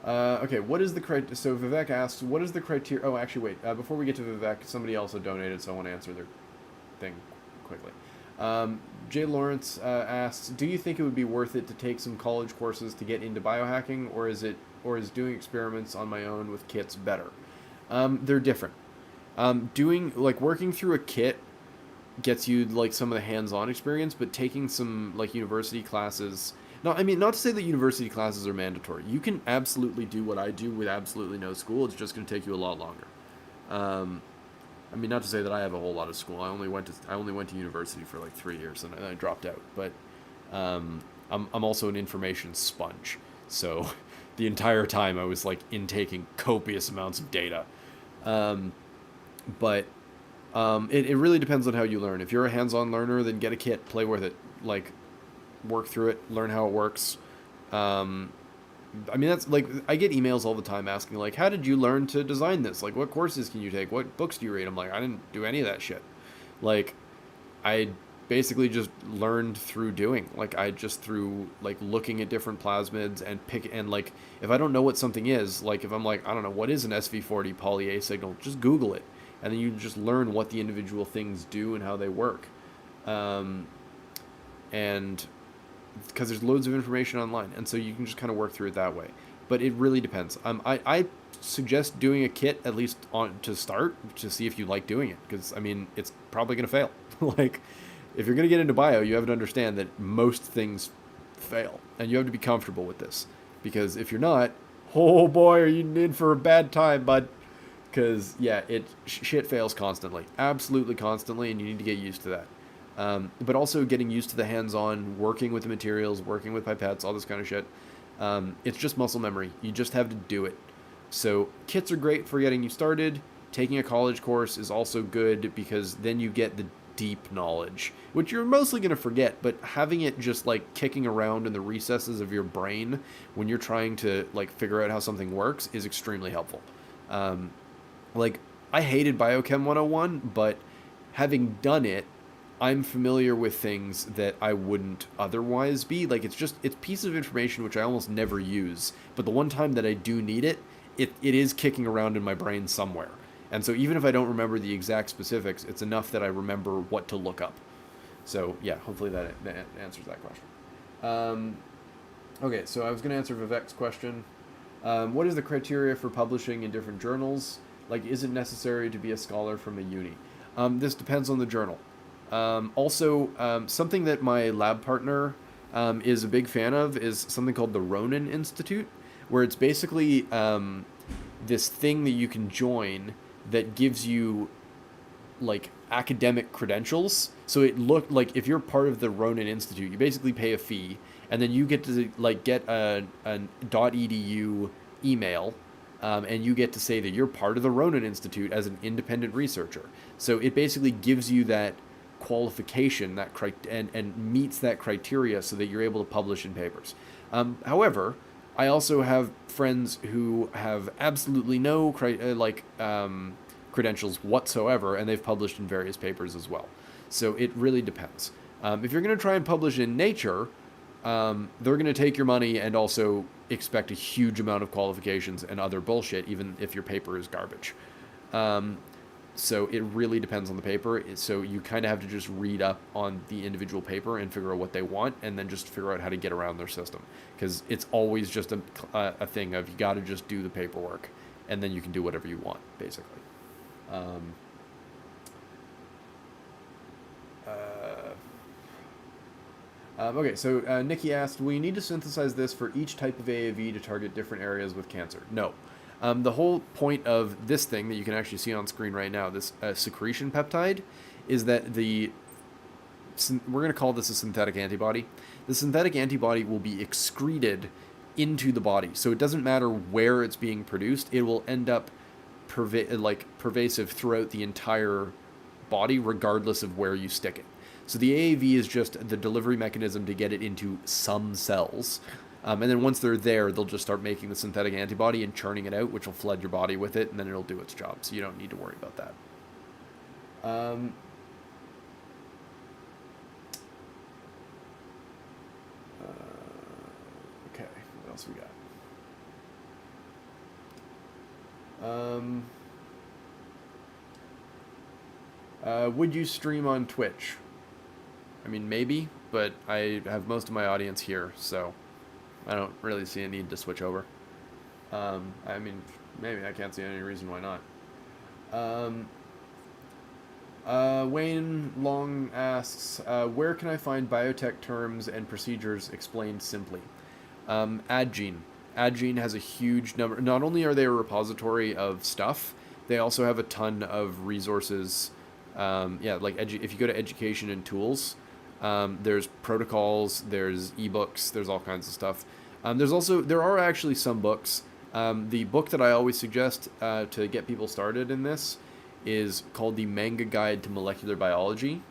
Okay, what is the criteria? So Vivek asks, what is the criteria? Oh, actually, wait. Before we get to Vivek, somebody also donated, so I want to answer their thing quickly. Jay Lawrence asks, do you think it would be worth it to take some college courses to get into biohacking, or is doing experiments on my own with kits better? They're different. Working through a kit gets you like some of the hands-on experience, but taking some like university classes. No, I mean, not to say that university classes are mandatory. You can absolutely do what I do with absolutely no school. It's just going to take you a lot longer. I mean, not to say that I have a whole lot of school. I only went to university for like 3 years, and I dropped out. But I'm also an information sponge. So the entire time I was like intaking copious amounts of data. But It really depends on how you learn. If you're a hands-on learner, then get a kit, play with it, like work through it, learn how it works. Um, I mean, that's like, I get emails all the time asking, like, how did you learn to design this? Like, what courses can you take? What books do you read? I'm like, I didn't do any of that shit. Like, I basically just learned through doing. Like, I just through like looking at different plasmids and like, if I don't know what something is, like if I'm like, I don't know, what is an SV40 poly A signal? Just Google it. And then you just learn what the individual things do and how they work. Um, and because there's loads of information online, and so you can just kind of work through it that way. But it really depends. I suggest doing a kit at least on to start to see if you like doing it, because I mean it's probably gonna fail. Like if you're gonna get into bio, you have to understand that most things fail, and you have to be comfortable with this, because if you're not, oh boy, are you in for a bad time, bud. Because yeah, shit fails constantly, absolutely constantly, and you need to get used to that. But also getting used to the hands-on, working with the materials, working with pipettes, all this kind of shit. It's just muscle memory. You just have to do it. So kits are great for getting you started. Taking a college course is also good because then you get the deep knowledge, which you're mostly going to forget, but having it just like kicking around in the recesses of your brain when you're trying to like figure out how something works is extremely helpful. Like I hated Biochem 101, but having done it, I'm familiar with things that I wouldn't otherwise be. Like it's pieces of information which I almost never use, but the one time that I do need it, it is kicking around in my brain somewhere. And so even if I don't remember the exact specifics, it's enough that I remember what to look up. So yeah, hopefully that answers that question. Okay, so I was going to answer Vivek's question. What is the criteria for publishing in different journals? Like, is it necessary to be a scholar from a uni? This depends on the journal. Something that my lab partner is a big fan of is something called the Ronin Institute, where it's basically this thing that you can join that gives you like academic credentials. So it looked like if you're part of the Ronin Institute, you basically pay a fee, and then you get to like get a .edu email, and you get to say that you're part of the Ronin Institute as an independent researcher. So it basically gives you that qualification and meets that criteria so that you're able to publish in papers. However, I also have friends who have absolutely no credentials whatsoever, and they've published in various papers as well. So it really depends. If you're going to try and publish in Nature, they're going to take your money and also expect a huge amount of qualifications and other bullshit, even if your paper is garbage. So it really depends on the paper. So you kind of have to just read up on the individual paper and figure out what they want, and then just figure out how to get around their system. Because it's always just a thing of you got to just do the paperwork, and then you can do whatever you want, basically. Okay, so Nikki asked, will you need to synthesize this for each type of AAV to target different areas with cancer? No. The whole point of this thing that you can actually see on screen right now, this secretion peptide, is that we're going to call this a synthetic antibody. The synthetic antibody will be excreted into the body. So it doesn't matter where it's being produced. It will end up pervasive throughout the entire body, regardless of where you stick it. So the AAV is just the delivery mechanism to get it into some cells. And then once they're there, they'll just start making the synthetic antibody and churning it out, which will flood your body with it, and then it'll do its job. So you don't need to worry about that. Okay, what else we got? Would you stream on Twitch? I mean, maybe, but I have most of my audience here, so I don't really see a need to switch over. I mean, maybe. I can't see any reason why not. Wayne Long asks, where can I find biotech terms and procedures explained simply? Adgene. Adgene has a huge number. Not only are they a repository of stuff, they also have a ton of resources. If you go to education and tools, there's protocols, there's ebooks, there's all kinds of stuff. There are actually some books. The book that I always suggest to get people started in this is called the Manga Guide to Molecular Biology.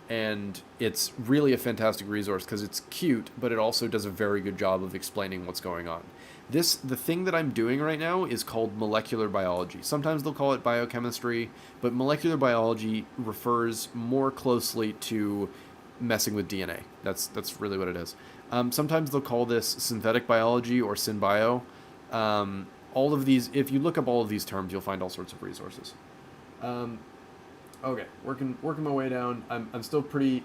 And it's really a fantastic resource because it's cute, but it also does a very good job of explaining what's going on. The thing that I'm doing right now is called molecular biology. Sometimes they'll call it biochemistry, but molecular biology refers more closely to messing with DNA. That's really what it is. Sometimes they'll call this synthetic biology or synbio. All of these, if you look up all of these terms, you'll find all sorts of resources. Okay, working my way down. I'm still pretty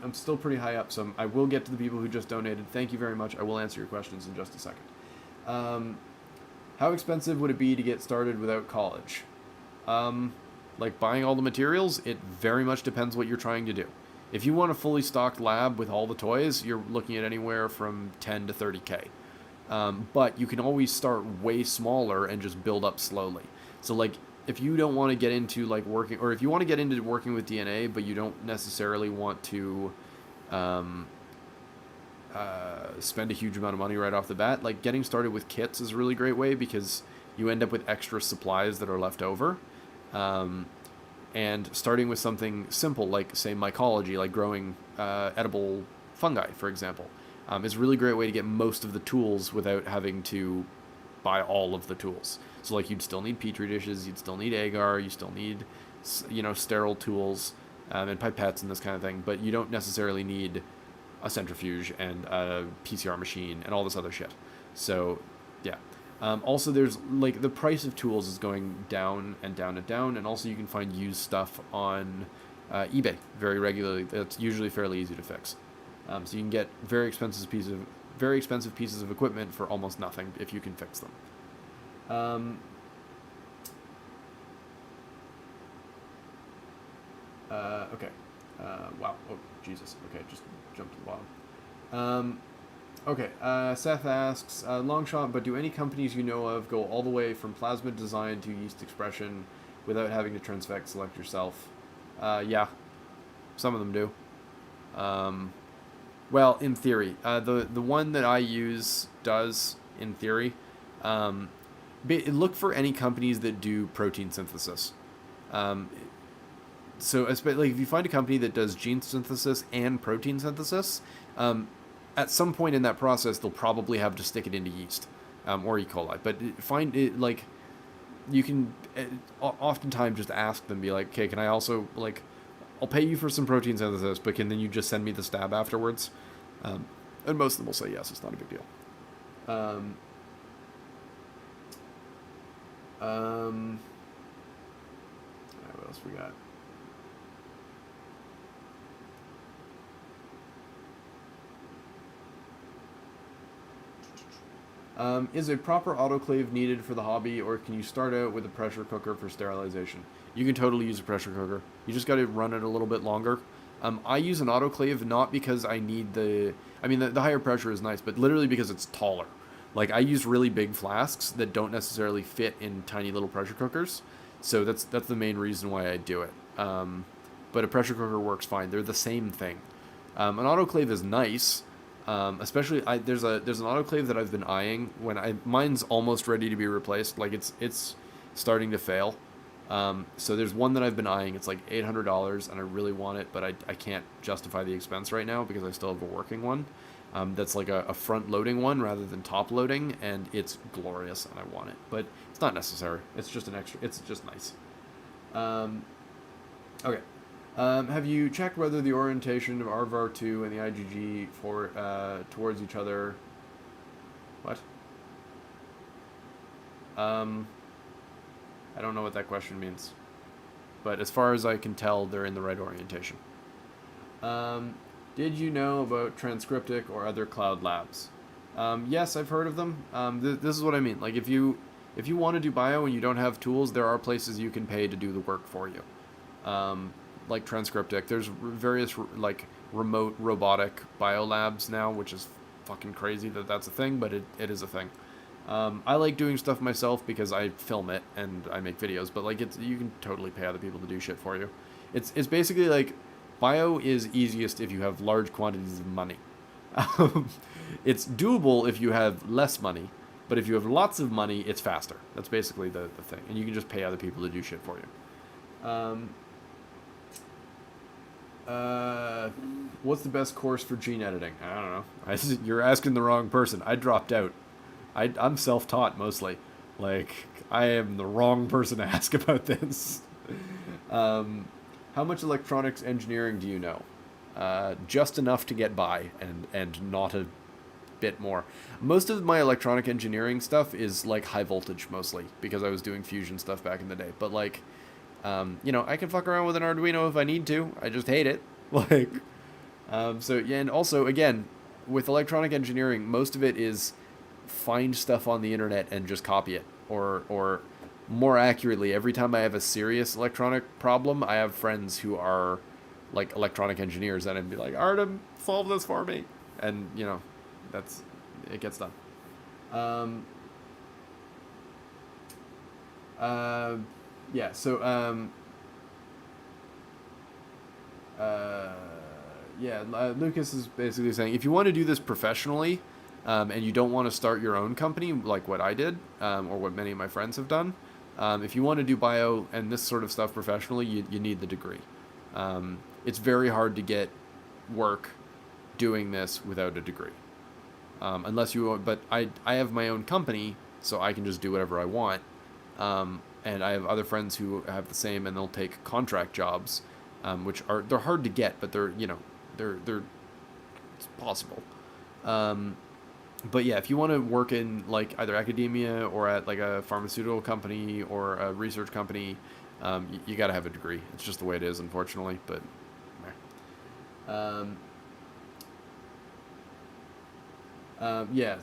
high up, so I will get to the people who just donated. Thank you very much. I will answer your questions in just a second. How expensive would it be to get started without college? Like buying all the materials, it very much depends what you're trying to do. If you want a fully stocked lab with all the toys, you're looking at anywhere from 10 to 30K. But you can always start way smaller and just build up slowly. So like, if you don't want to get into like working, or if you want to get into working with DNA, but you don't necessarily want to spend a huge amount of money right off the bat, like getting started with kits is a really great way because you end up with extra supplies that are left over. And starting with something simple like, say, mycology, like growing edible fungi, for example, is a really great way to get most of the tools without having to buy all of the tools. So like you'd still need petri dishes, you'd still need agar, you still need, sterile tools and pipettes and this kind of thing, but you don't necessarily need a centrifuge and a PCR machine and all this other shit. So yeah. Also, there's like the price of tools is going down and down and down, and also you can find used stuff on eBay very regularly. That's usually fairly easy to fix. So you can get very expensive pieces of equipment for almost nothing if you can fix them. Okay. Wow. Oh, Jesus. Okay, just jump to the bottom. Okay. Seth asks, long shot, but do any companies you know of go all the way from plasmid design to yeast expression without having to transfect select yourself? Yeah. Some of them do. Well, in theory. The one that I use does, in theory. Look for any companies that do protein synthesis. So, like, if you find a company that does gene synthesis and protein synthesis, at some point in that process, they'll probably have to stick it into yeast or E. coli. But find it, like, you can oftentimes just ask them, be like, okay, can I also, like, I'll pay you for some protein synthesis, but can then you just send me the stab afterwards? And most of them will say yes, it's not a big deal. What else we got? Is a proper autoclave needed for the hobby, or can you start out with a pressure cooker for sterilization? You can totally use a pressure cooker. You just got to run it a little bit longer. I use an autoclave not because I need the higher pressure is nice, but literally because it's taller. Like, I use really big flasks that don't necessarily fit in tiny little pressure cookers, so that's the main reason why I do it. But a pressure cooker works fine. They're the same thing. An autoclave is nice. Especially there's an autoclave that I've been eyeing mine's almost ready to be replaced. Like it's starting to fail. So there's one that I've been eyeing. It's like $800 and I really want it, but I can't justify the expense right now because I still have a working one. That's like a front loading one rather than top loading, and it's glorious and I want it, but it's not necessary. It's just an extra, it's just nice. Okay. Have you checked whether the orientation of RVAR2 and the IgG towards each other? What? I don't know what that question means, but as far as I can tell, they're in the right orientation. Did you know about Transcriptic or other cloud labs? Yes, I've heard of them. This is what I mean. Like, if you want to do bio and you don't have tools, there are places you can pay to do the work for you. Like Transcriptic. There's various like remote robotic biolabs now, which is fucking crazy that that's a thing, but it is a thing. I like doing stuff myself because I film it and I make videos, but like you can totally pay other people to do shit for you. It's basically like bio is easiest if you have large quantities of money. It's doable if you have less money, but if you have lots of money, it's faster. That's basically the thing, and you can just pay other people to do shit for you. Um, what's the best course for gene editing? I don't know. You're asking the wrong person. I dropped out. I'm self-taught mostly. Like, I am the wrong person to ask about this. How much electronics engineering do you know? Just enough to get by, and not a bit more. Most of my electronic engineering stuff is like high voltage mostly because I was doing fusion stuff back in the day. But like, I can fuck around with an Arduino if I need to. I just hate it. Like, so yeah, and also again, with electronic engineering, most of it is find stuff on the internet and just copy it, or more accurately, every time I have a serious electronic problem, I have friends who are like electronic engineers, and I'd be like, Artem, solve this for me, and that's it gets done. Um, yeah. So yeah, Lucas is basically saying if you want to do this professionally, and you don't want to start your own company like what I did, or what many of my friends have done, if you want to do bio and this sort of stuff professionally, you need the degree. It's very hard to get work doing this without a degree. Unless you, but I have my own company, so I can just do whatever I want. And I have other friends who have the same, and they'll take contract jobs, which they're hard to get, but they're it's possible. But yeah, if you want to work in like either academia or at like a pharmaceutical company or a research company, you got to have a degree. It's just the way it is, unfortunately. But yeah,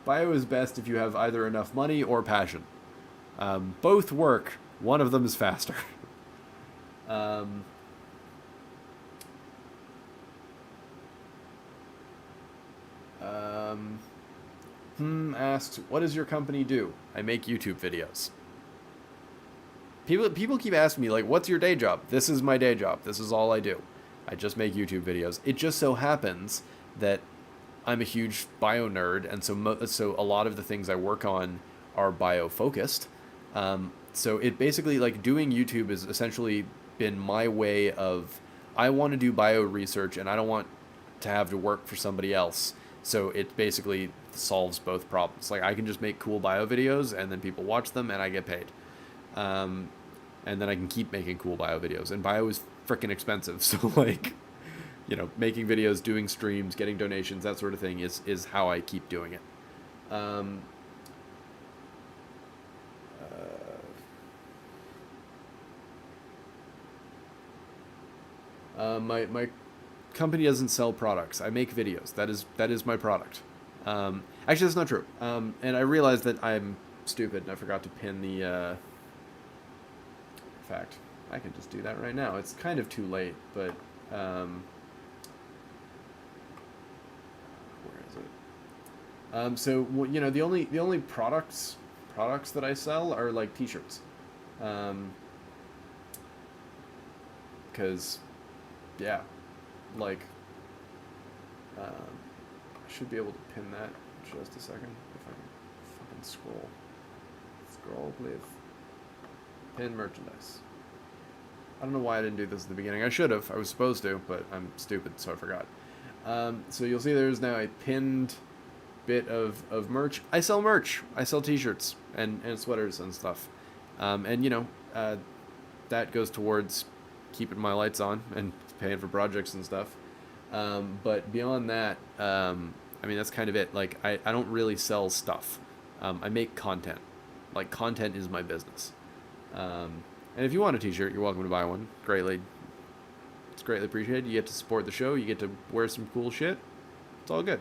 bio is best if you have either enough money or passion. Both work. One of them is faster. um, asked, what does your company do? I make YouTube videos. People keep asking me, like, what's your day job? This is my day job. This is all I do. I just make YouTube videos. It just so happens that I'm a huge bio nerd, and so a lot of the things I work on are bio focused. So it basically, like, doing YouTube has essentially been my way of, I want to do bio research and I don't want to have to work for somebody else. So it basically solves both problems. Like, I can just make cool bio videos and then people watch them and I get paid. And then I can keep making cool bio videos. And bio is freaking expensive. So like, making videos, doing streams, getting donations, that sort of thing is how I keep doing it. My company doesn't sell products. I make videos. That is my product. Actually, that's not true. And I realized that I'm stupid and I forgot to pin the. In fact, I can just do that right now. It's kind of too late, but where is it? So the only products that I sell are like T-shirts, because yeah, like I should be able to pin that in just a second if I can fucking scroll please. Pin merchandise. I don't know why I didn't do this at the beginning. I should have. I was supposed to, but I'm stupid, so I forgot. So you'll see there's now a pinned bit of merch. I sell merch. I sell T-shirts and sweaters and stuff. And that goes towards keeping my lights on and paying for projects and stuff. But beyond that, that's kind of it. Like, I don't really sell stuff. I make content. Like, content is my business. And if you want a T-shirt, you're welcome to buy one. It's greatly appreciated. You get to support the show. You get to wear some cool shit. It's all good.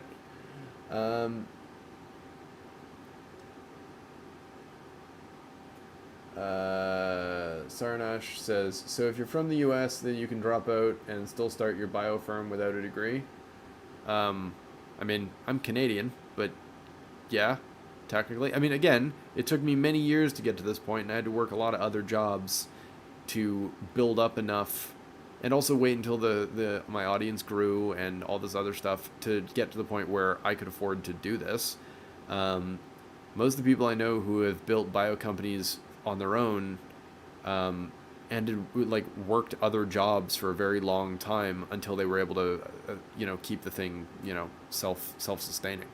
Sarnash says, so if you're from the US, then you can drop out and still start your bio firm without a degree. I'm Canadian, but yeah, technically. Again, it took me many years to get to this point, and I had to work a lot of other jobs to build up enough, and also wait until my audience grew and all this other stuff to get to the point where I could afford to do this. Most of the people I know who have built bio companies on their own, and like worked other jobs for a very long time until they were able to, keep the thing, self-sustaining.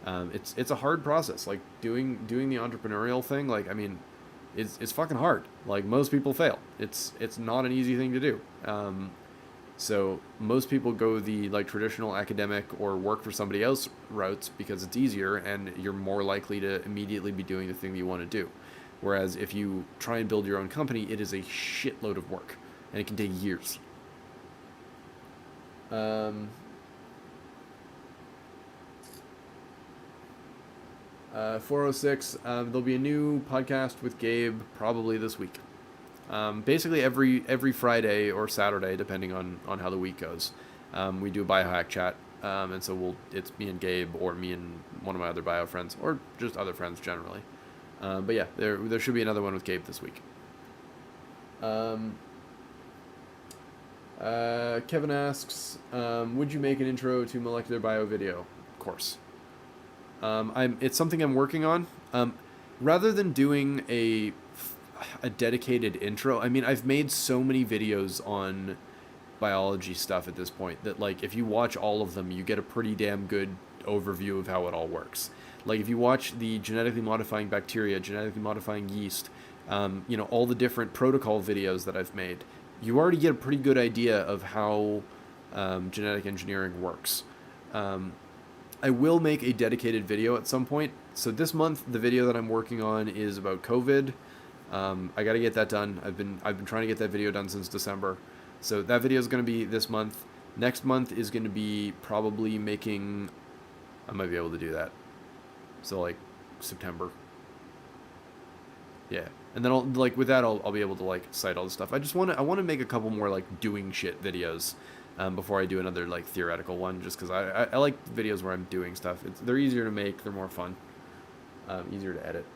It's a hard process. Like doing the entrepreneurial thing. Like, I mean, it's fucking hard. Like, most people fail. It's not an easy thing to do. So most people go the like traditional academic or work for somebody else routes because it's easier and you're more likely to immediately be doing the thing that you want to do. Whereas if you try and build your own company, it is a shitload of work and it can take years. 406, there'll be a new podcast with Gabe probably this week. Basically every Friday or Saturday, depending on how the week goes. We do a biohack chat, and so it's me and Gabe, or me and one of my other bio friends, or just other friends generally. But yeah, there should be another one with Gabe this week. Kevin asks, would you make an intro to molecular bio video? Of course. It's something I'm working on. Rather than doing a dedicated intro, I mean, I've made so many videos on biology stuff at this point that, like, if you watch all of them, you get a pretty damn good overview of how it all works. Like, if you watch the genetically modifying bacteria, genetically modifying yeast, all the different protocol videos that I've made, you already get a pretty good idea of how genetic engineering works. I will make a dedicated video at some point. So this month, the video that I'm working on is about COVID. I got to get that done. I've been trying to get that video done since December. So that video is going to be this month. Next month is going to be probably making. I might be able to do that. So like September. Yeah, and then I'll be able to like cite all the stuff. I want to make a couple more like doing shit videos. Before I do another like theoretical one, just because I like videos where I'm doing stuff. They're easier to make, they're more fun, easier to edit.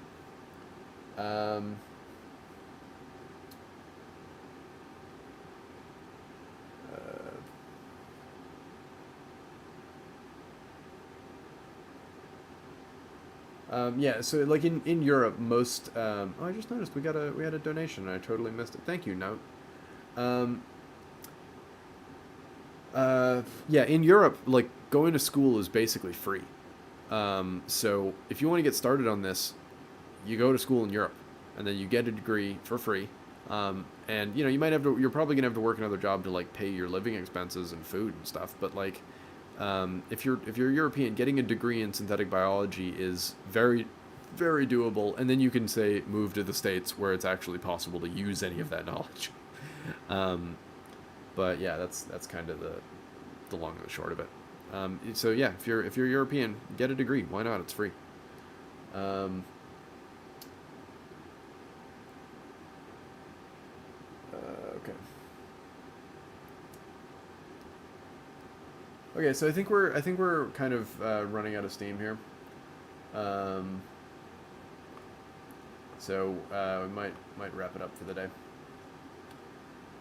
Yeah, so like in Europe, most I just noticed we had a donation and I totally missed it. Thank you, Note. Yeah, in Europe, like, going to school is basically free. So if you want to get started on this, you go to school in Europe, and then you get a degree for free. And you're probably gonna have to work another job to like pay your living expenses and food and stuff. But like, if you're European, getting a degree in synthetic biology is very, very doable. And then you can say move to the States where it's actually possible to use any of that knowledge. But yeah, that's kind of the long and the short of it. So yeah, if you're European, get a degree. Why not? It's free. Okay. Okay, so I think we're kind of running out of steam here. So we might wrap it up for the day.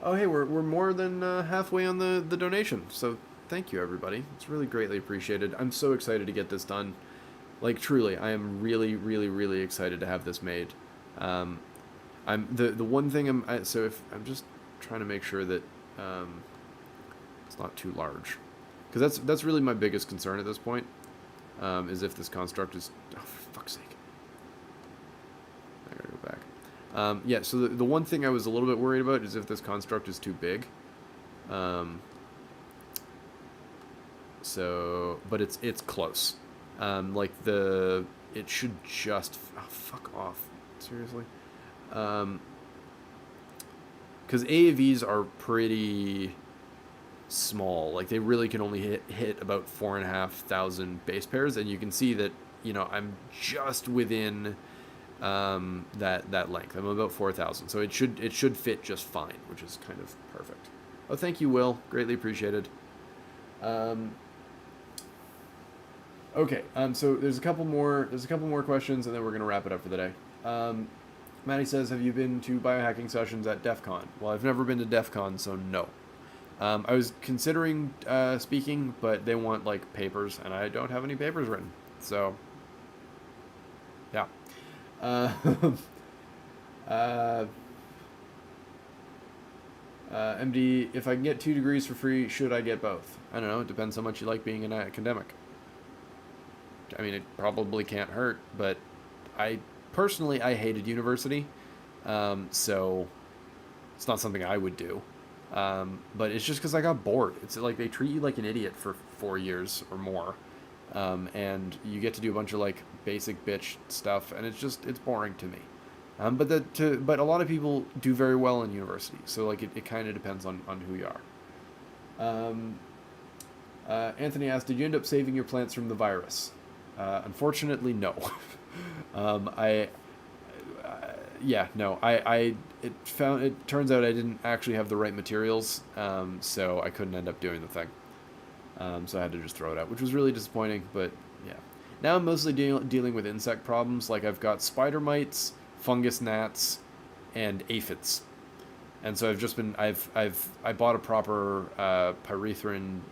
Oh, hey, we're more than halfway on the donation, so thank you, everybody. It's really greatly appreciated. I'm so excited to get this done. Like, truly, I am really, really, really excited to have this made. I'm the one thing so if I'm just trying to make sure that it's not too large, because that's really my biggest concern at this point, is if this construct is, oh, for fuck's sake. I gotta go back. Yeah, so the one thing I was a little bit worried about is if this construct is too big. But it's close. It should just, oh, fuck off. Seriously? Because AAVs are pretty small. Like, they really can only hit about 4,500 base pairs, and you can see that, I'm just within that length. I'm about 4,000, so it should fit just fine, which is kind of perfect. Oh, thank you, Will. Greatly appreciated. Okay. So there's a couple more questions, and then we're gonna wrap it up for the day. Maddie says, "Have you been to biohacking sessions at DEF CON?" Well, I've never been to DEF CON, so no. I was considering speaking, but they want like papers, and I don't have any papers written, so yeah. MD, if I can get 2 degrees for free, should I get both? I don't know. It depends how much you like being an academic. I mean, it probably can't hurt, but I personally, I hated university, so it's not something I would do. But it's just because I got bored. It's like they treat you like an idiot for 4 years or more, and you get to do a bunch of like basic bitch stuff, and it's boring to me. But a lot of people do very well in university, so like it kind of depends on who you are. Anthony asked, "Did you end up saving your plants from the virus?" Unfortunately, no. I yeah, no. It turns out I didn't actually have the right materials, so I couldn't end up doing the thing. So I had to just throw it out, which was really disappointing. But yeah, now I'm mostly dealing with insect problems. Like I've got spider mites, fungus gnats, and aphids. And so I bought a proper pyrethrin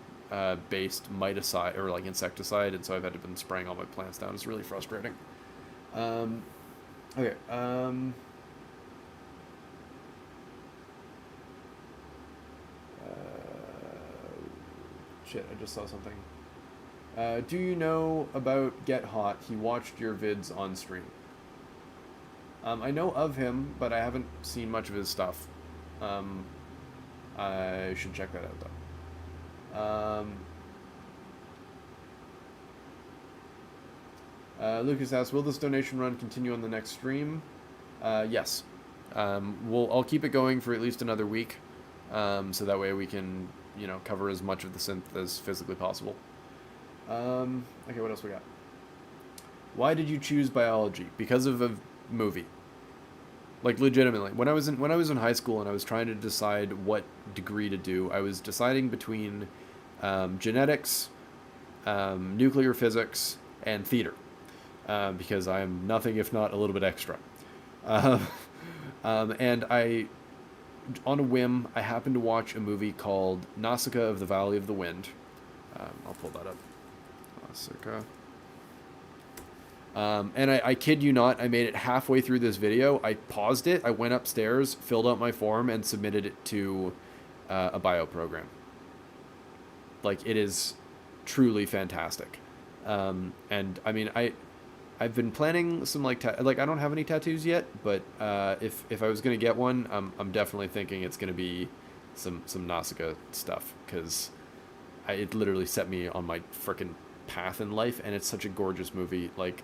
based miticide or like insecticide, and so I've had to been spraying all my plants down. It's really frustrating. Okay. Shit, I just saw something. Do you know about Get Hot? He watched your vids on stream. I know of him, but I haven't seen much of his stuff. I should check that out, though. Lucas asks, will this donation run continue on the next stream? Yes. I'll keep it going for at least another week, so that way we can, cover as much of the synth as physically possible. Okay, what else we got? Why did you choose biology? Because of a movie. Like legitimately, when I was in high school and I was trying to decide what degree to do, I was deciding between genetics, nuclear physics, and theater, because I am nothing if not a little bit extra. And on a whim, I happened to watch a movie called Nausicaa of the Valley of the Wind. I'll pull that up. Nausicaa. And I kid you not, I made it halfway through this video. I paused it, I went upstairs, filled out my form, and submitted it to a bio program. Like, it is truly fantastic. And I mean, I've been planning some like I don't have any tattoos yet, but if I was gonna get one, I'm definitely thinking it's gonna be some Nausicaa stuff, because it literally set me on my frickin' path in life, and it's such a gorgeous movie. Like,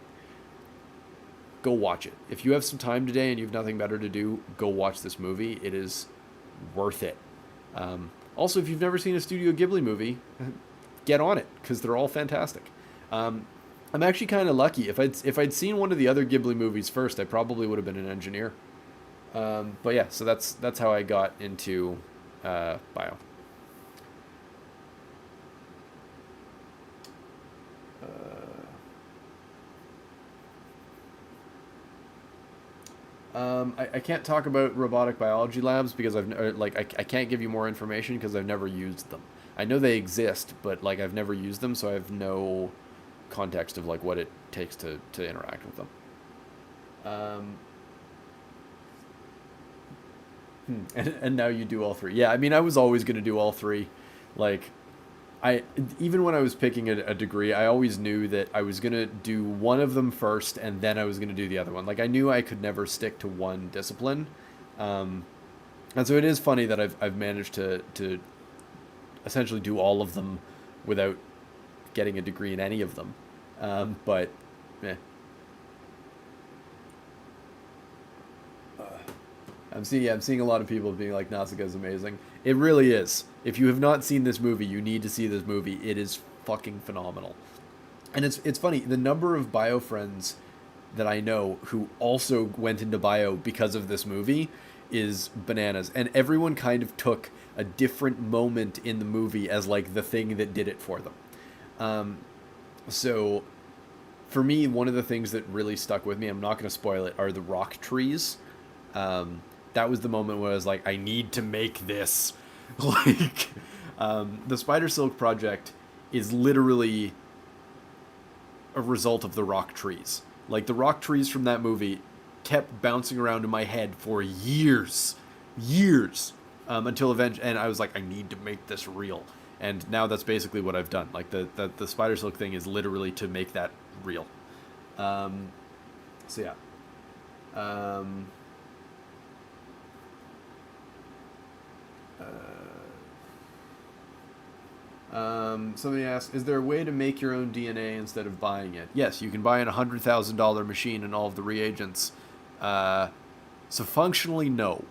go watch it. If you have some time today and you have nothing better to do, go watch this movie. It is worth it. Also, if you've never seen a Studio Ghibli movie, get on it, because they're all fantastic. I'm actually kind of lucky. If I'd seen one of the other Ghibli movies first, I probably would have been an engineer. But yeah, so that's how I got into bio. I can't talk about robotic biology labs because I can't give you more information because I've never used them. I know they exist, but like I've never used them, so I have no context of like what it takes to interact with them. And now you do all three. Yeah, I mean, I was always going to do all three. Like, even when I was picking a degree, I always knew that I was going to do one of them first, and then I was going to do the other one. Like, I knew I could never stick to one discipline. And so it is funny that I've managed to essentially do all of them without getting a degree in any of them. But, yeah. I'm seeing a lot of people being like, Nausicaa is amazing. It really is. If you have not seen this movie, you need to see this movie. It is fucking phenomenal. And it's funny, the number of bio friends that I know who also went into bio because of this movie is bananas. And everyone kind of took a different moment in the movie as like the thing that did it for them. So for me, one of the things that really stuck with me, I'm not going to spoil it, are the rock trees. That was the moment where I was like, I need to make this. Like, the Spider Silk project is literally a result of the rock trees. Like, the rock trees from that movie kept bouncing around in my head for years. until eventually, and I was like, I need to make this real. And now that's basically what I've done. Like the spider silk thing is literally to make that real. So yeah. Somebody asked, is there a way to make your own DNA instead of buying it? Yes, you can buy a $100,000 machine and all of the reagents. So functionally, no.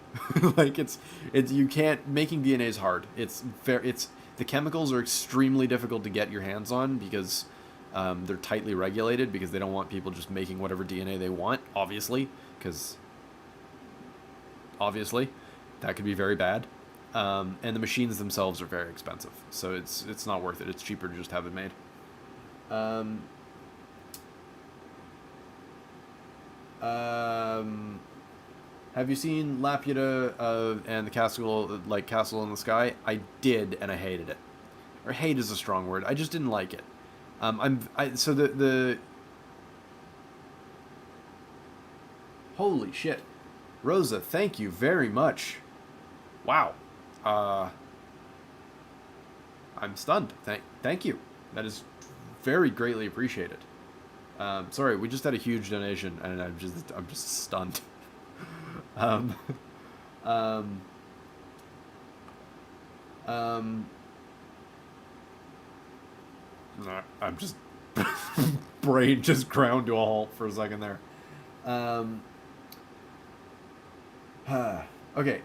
Like it's you can't. Making DNA is hard. The chemicals are extremely difficult to get your hands on because they're tightly regulated because they don't want people just making whatever DNA they want. Because obviously that could be very bad. And the machines themselves are very expensive, so it's not worth it. It's cheaper to just have it made. Have you seen Laputa and the Castle, like Castle in the Sky? I did, and I hated it. Or hate is a strong word. I just didn't like it. So the holy shit, Rosa, thank you very much. Wow. I'm stunned. Thank you. That is very greatly appreciated. Sorry, we just had a huge donation, and I'm just stunned. I'm just brain just ground to a halt for a second there. Okay.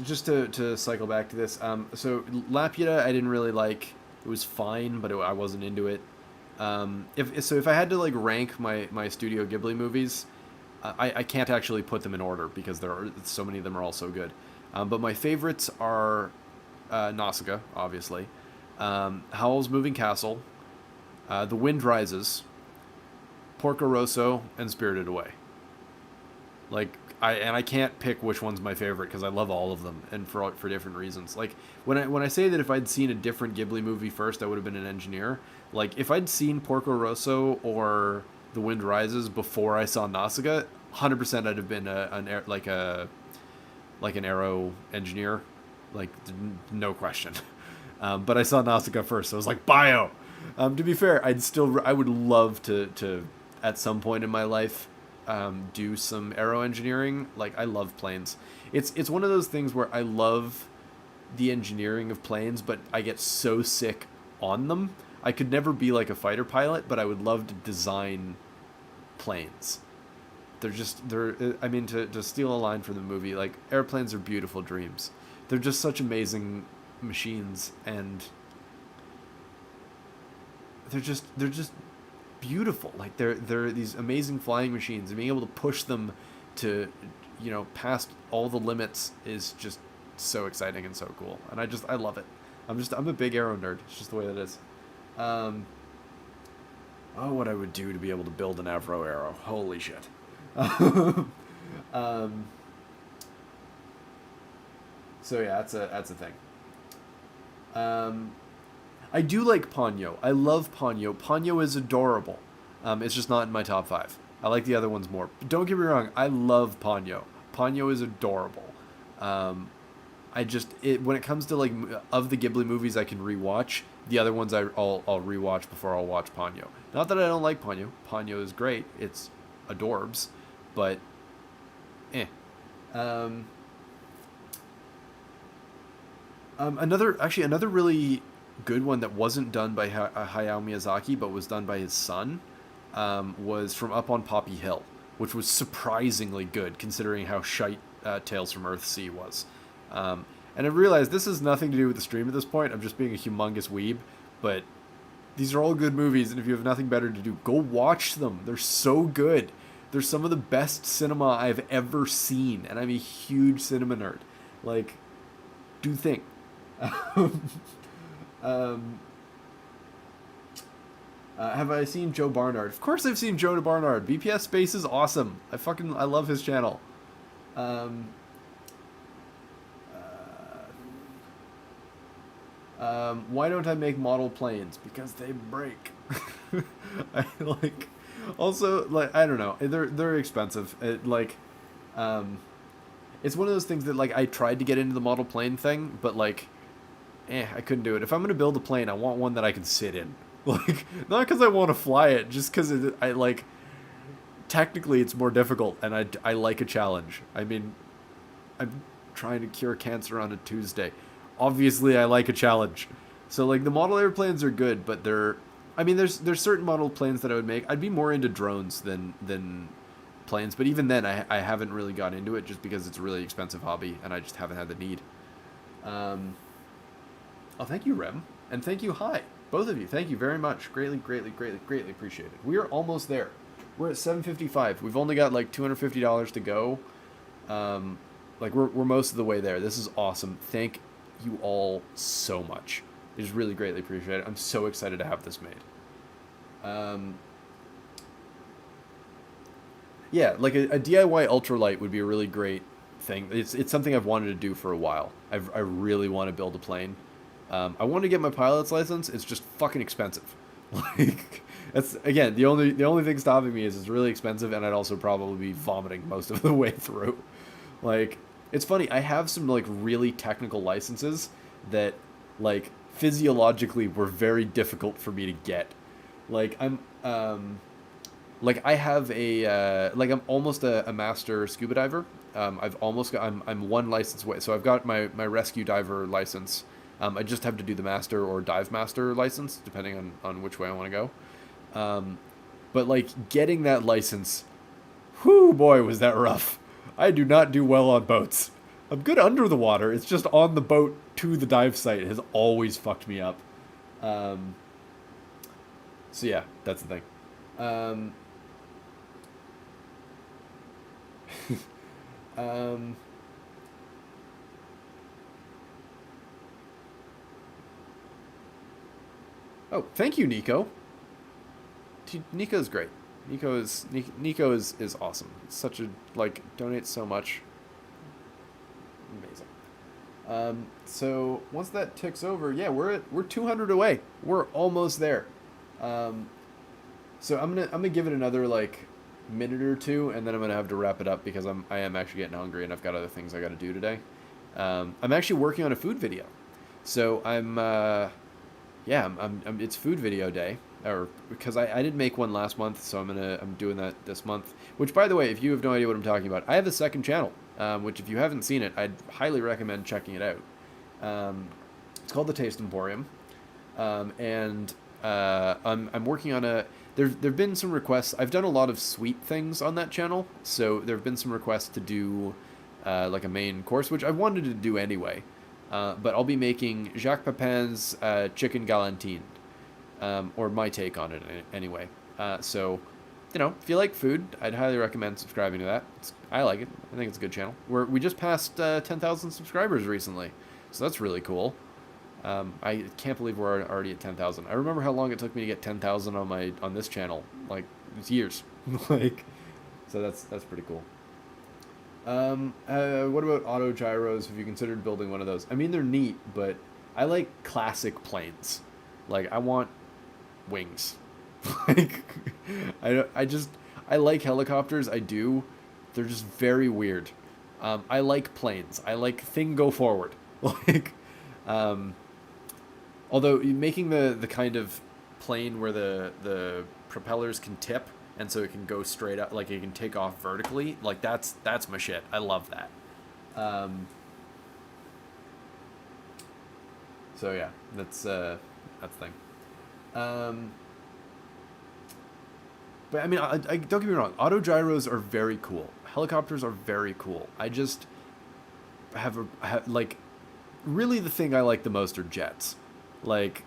Just to cycle back to this. So Laputa, I didn't really like. It was fine, but I wasn't into it. If I had to like rank my Studio Ghibli movies, I can't actually put them in order because there are so many of them are all so good. But my favorites are Nausicaa, obviously, Howl's Moving Castle, The Wind Rises, Porco Rosso, and Spirited Away. Like I can't pick which one's my favorite because I love all of them and for different reasons. Like when I say that if I'd seen a different Ghibli movie first, I would have been an engineer. Like if I'd seen Porco Rosso or The Wind Rises before I saw Nausicaa, 100% I'd have been an aero engineer, like no question. But I saw Nausicaa first, so I was like bio. To be fair, I would love to at some point in my life do some aero engineering. Like I love planes. It's one of those things where I love the engineering of planes, but I get so sick on them. I could never be like a fighter pilot, but I would love to design planes. I mean, to steal a line from the movie, like airplanes are beautiful dreams. They're just such amazing machines, and they're just beautiful. Like they're these amazing flying machines, and being able to push them to, past all the limits is just so exciting and so cool. And I love it. I'm a big aero nerd. It's just the way that it is. What I would do to be able to build an Avro arrow. Holy shit. So yeah, that's a thing. I do like Ponyo. I love Ponyo. Ponyo is adorable. It's just not in my top 5. I like the other ones more. But don't get me wrong, I love Ponyo. Ponyo is adorable. When it comes to like of the Ghibli movies I can rewatch, the other ones I'll rewatch before I'll watch Ponyo. Not that I don't like Ponyo. Ponyo is great. It's adorbs, but Another really good one that wasn't done by Hayao Miyazaki but was done by his son was From Up on Poppy Hill, which was surprisingly good considering how shite Tales from Earthsea was. And I realized this has nothing to do with the stream at this point. I'm just being a humongous weeb, but these are all good movies, and if you have nothing better to do, go watch them. They're so good. They're some of the best cinema I've ever seen, and I'm a huge cinema nerd. Like, do think. Have I seen Joe Barnard? Of course I've seen Joe Barnard. BPS Space is awesome. I love his channel. Why don't I make model planes? Because they break. I don't know. They're expensive. it's one of those things that, like, I tried to get into the model plane thing, but, like, I couldn't do it. If I'm going to build a plane, I want one that I can sit in. Like, not because I want to fly it, just because I, like, technically it's more difficult, and I like a challenge. I mean, I'm trying to cure cancer on a Tuesday. Obviously, I like a challenge. So, like, the model airplanes are good, but I mean, there's certain model planes that I would make. I'd be more into drones than planes, but even then, I haven't really got into it just because it's a really expensive hobby, and I just haven't had the need. Oh, thank you, Rem, and thank you, Hi, both of you. Thank you very much. Greatly, greatly, greatly, greatly appreciated. We are almost there. We're at 755. We've only got like $250 to go. Like we're most of the way there. This is awesome. Thank you all so much. It is really greatly appreciated. I'm so excited to have this made. Yeah, like a DIY ultralight would be a really great thing. It's something I've wanted to do for a while. I really want to build a plane. I want to get my pilot's license. It's just fucking expensive. Like, that's, again, the only thing stopping me is it's really expensive, and I'd also probably be vomiting most of the way through. Like, it's funny. I have some like really technical licenses that, like, physiologically were very difficult for me to get. Like, like I have like I'm almost a master scuba diver. I've almost got I'm one license away. So I've got my rescue diver license. I just have to do the master or dive master license, depending on which way I want to go. But, like, getting that license, whoo, boy, was that rough. I do not do well on boats. I'm good under the water. It's just on the boat to the dive site has always fucked me up. So, yeah, that's the thing. Oh, thank you, Nico. Nico's great. Nico is awesome. It's such a, like, donates so much. Amazing. So once that ticks over, yeah, we're 200 away. We're almost there. So I'm gonna give it another like minute or two, and then I'm gonna have to wrap it up because I am actually getting hungry and I've got other things I got to do today. I'm actually working on a food video, so yeah, it's food video day, or because I didn't make one last month, so I'm doing that this month. Which, by the way, if you have no idea what I'm talking about, I have a second channel, which if you haven't seen it, I'd highly recommend checking it out. It's called The Taste Emporium, and I'm working on a. There've been some requests. I've done a lot of sweet things on that channel, so there've been some requests to do like a main course, which I wanted to do anyway. But I'll be making Jacques Pepin's chicken galantine, or my take on it anyway. So, you know, if you like food, I'd highly recommend subscribing to that. I like it. I think it's a good channel. We just passed 10,000 subscribers recently, so that's really cool. I can't believe we're already at 10,000. I remember how long it took me to get 10,000 on this channel. Like, it's years. Like, so that's pretty cool. What about Autogyros? Have you considered building one of those? I mean, they're neat, but I like classic planes. Like, I want wings. Like, I like helicopters. I do. They're just very weird. I like planes. I like thing go forward. Like, although making the kind of plane where the propellers can tip, and so it can go straight up, like it can take off vertically, like that's my shit. I love that. So yeah, that's the thing. But I mean, I don't get me wrong. Autogyros are very cool. Helicopters are very cool. I just have like, really the thing I like the most are jets. Like,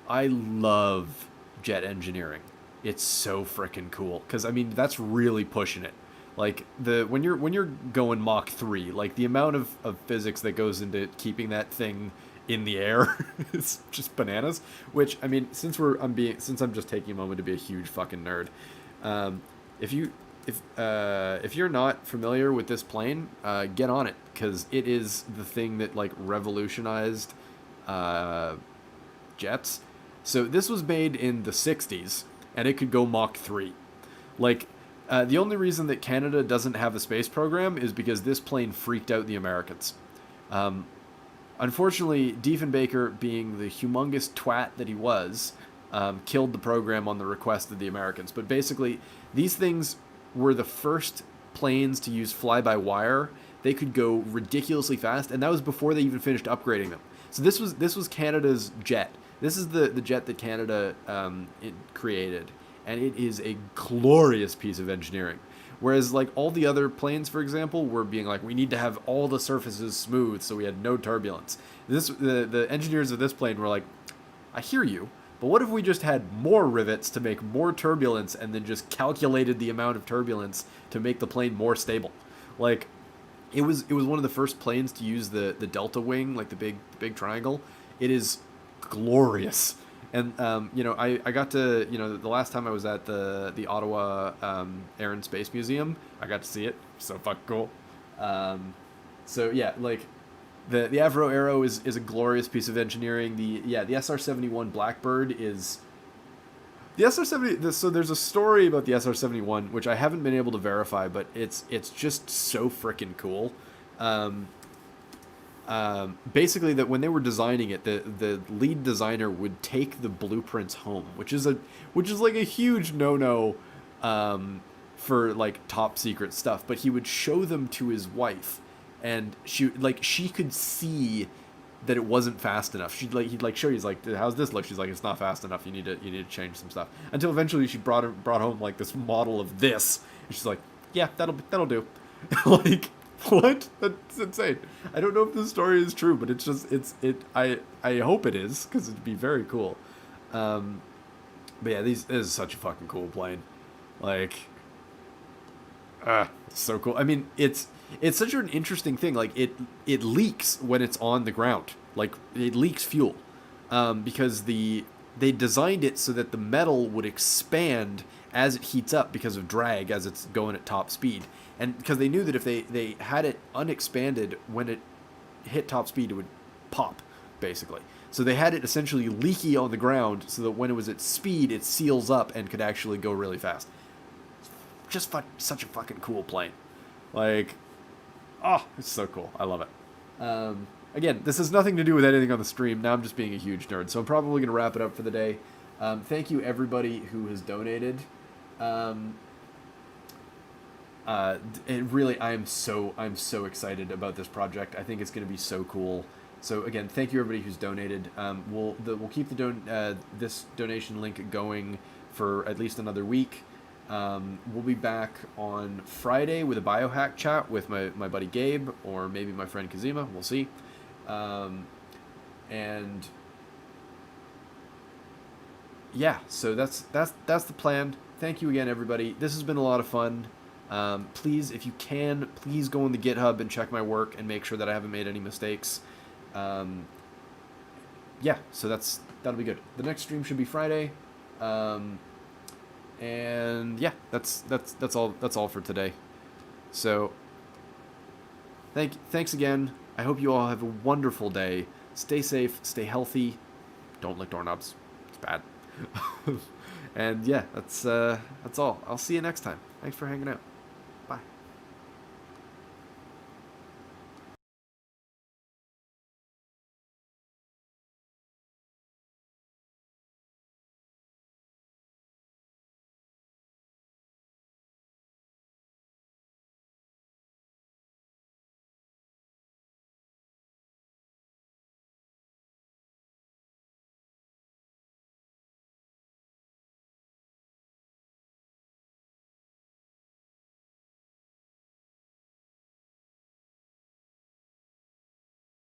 I love jet engineering. It's so freaking cool, because I mean that's really pushing it. Like, when you're going Mach 3, like the amount of physics that goes into keeping that thing in the air is just bananas. Which, I mean, since I'm just taking a moment to be a huge fucking nerd, if you're not familiar with this plane, get on it, because it is the thing that like revolutionized jets. So this was made in the 60s, and it could go Mach 3. Like, The only reason that Canada doesn't have a space program is because this plane freaked out the Americans. Unfortunately, Diefenbaker, being the humongous twat that he was, killed the program on the request of the Americans. But basically, these things were the first planes to use fly-by-wire. They could go ridiculously fast, and that was before they even finished upgrading them. So this was Canada's jet. This is the jet that Canada created, and it is a glorious piece of engineering. Whereas, like, all the other planes, for example, were being like, we need to have all the surfaces smooth so we had no turbulence. The engineers of this plane were like, I hear you, but what if we just had more rivets to make more turbulence and then just calculated the amount of turbulence to make the plane more stable? Like, it was one of the first planes to use the delta wing, like the big triangle. It is glorious. And, I got to, the last time I was at the Ottawa Air and Space Museum, I got to see it. So fucking cool. So, yeah, like, the Avro Arrow is a glorious piece of engineering. The SR-71 Blackbird is... The SR-70... So there's a story about the SR-71, which I haven't been able to verify, but it's just so freaking cool. Basically, that when they were designing it, the lead designer would take the blueprints home, which is like a huge no-no for like top secret stuff. But he would show them to his wife, and she could see that it wasn't fast enough. He'd show you, he's like, how's this look? She's like, it's not fast enough. You need to change some stuff. Until eventually she brought home like this model of this, and she's like, yeah, that'll do. Like, what? That's insane. I don't know if this story is true, but I hope it is, because it'd be very cool. But yeah, this is such a fucking cool plane. Like, it's so cool. I mean, it's such an interesting thing. Like, it leaks when it's on the ground. Like, it leaks fuel, because they designed it so that the metal would expand as it heats up because of drag as it's going at top speed. And because they knew that if they had it unexpanded, when it hit top speed, it would pop, basically. So they had it essentially leaky on the ground so that when it was at speed, it seals up and could actually go really fast. Just such a fucking cool plane. Like, it's so cool. I love it. Again, this has nothing to do with anything on the stream. Now I'm just being a huge nerd. So I'm probably going to wrap it up for the day. Thank you, everybody who has donated. I'm so excited about this project. I think it's going to be so cool. So again, thank you everybody who's donated. We'll keep this donation link going for at least another week. We'll be back on Friday with a biohack chat with my buddy Gabe, or maybe my friend Kazima. We'll see. And yeah, so that's the plan. Thank you again, everybody. This has been a lot of fun. Please, if you can, please go on the GitHub and check my work and make sure that I haven't made any mistakes. Yeah, so that'll be good. The next stream should be Friday. And yeah, that's all for today. So thanks again. I hope you all have a wonderful day. Stay safe, stay healthy. Don't lick doorknobs. It's bad. And yeah, that's all. I'll see you next time. Thanks for hanging out. Bye.